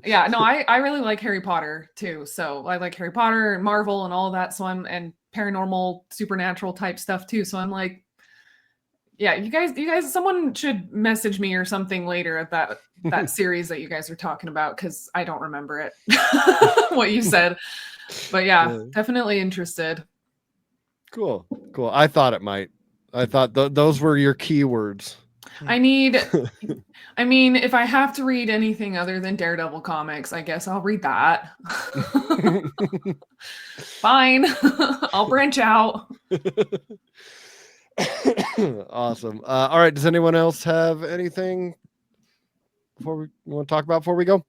[SPEAKER 4] Yeah, no, I really like Harry Potter too. So I like Harry Potter and Marvel and all of that. So and paranormal, supernatural type stuff too. So I'm like, yeah, you guys, someone should message me or something later at that series that you guys are talking about, because I don't remember it, what you said. But yeah, definitely interested.
[SPEAKER 2] Cool. I thought it might. I thought those were your keywords.
[SPEAKER 4] I mean, if I have to read anything other than Daredevil comics, I guess I'll read that. Fine. I'll branch out.
[SPEAKER 2] Awesome. All right. Does anyone else have anything you want to talk about before we go?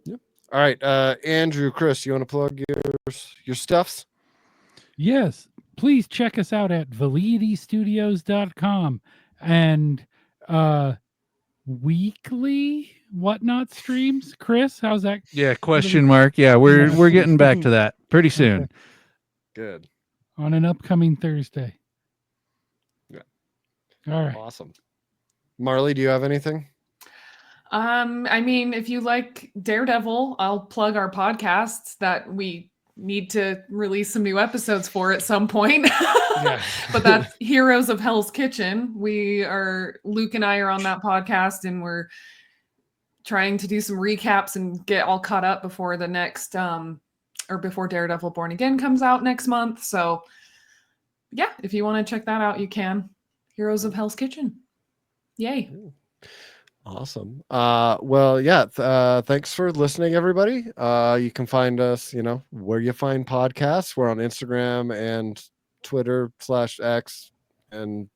[SPEAKER 2] Yep. All right. Andrew, Chris, you want to plug your stuffs?
[SPEAKER 5] Yes. Please check us out at ValidiStudios.com and weekly whatnot streams. Chris, how's that?
[SPEAKER 1] Yeah, question mark. Yeah, we're getting back to that pretty soon.
[SPEAKER 5] Okay.
[SPEAKER 2] Good.
[SPEAKER 5] On an upcoming Thursday.
[SPEAKER 2] Yeah.
[SPEAKER 5] All right.
[SPEAKER 2] Awesome. Marley, do you have anything?
[SPEAKER 4] I mean, if you like Daredevil, I'll plug our podcasts that we need to release some new episodes for at some point.
[SPEAKER 2] Yeah.
[SPEAKER 4] But that's Heroes of Hell's Kitchen. Luke and I are on that podcast, and we're trying to do some recaps and get all caught up before the next before Daredevil Born Again comes out next month. So yeah, if you want to check that out, you can. Heroes of Hell's Kitchen. Yay.
[SPEAKER 2] Awesome. Well, yeah. Thanks for listening, everybody. You can find us, where you find podcasts. We're on Instagram and Twitter /X and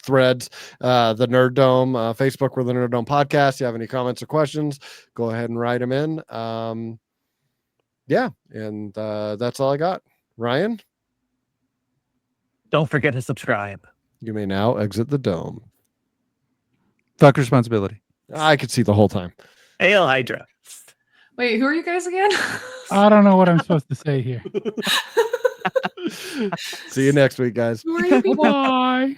[SPEAKER 2] Threads, the Nerd Dome, Facebook, we're the Nerd Dome Podcast. If you have any comments or questions, go ahead and write them in. Yeah, and that's all I got. Ryan?
[SPEAKER 3] Don't forget to subscribe.
[SPEAKER 2] You may now exit the dome.
[SPEAKER 1] Fuck responsibility.
[SPEAKER 2] I could see the whole time.
[SPEAKER 3] Hail Hydra.
[SPEAKER 4] Wait, who are you guys again?
[SPEAKER 5] I don't know what I'm supposed to say here.
[SPEAKER 2] See you next week, guys.
[SPEAKER 4] Who are you people?
[SPEAKER 5] Bye.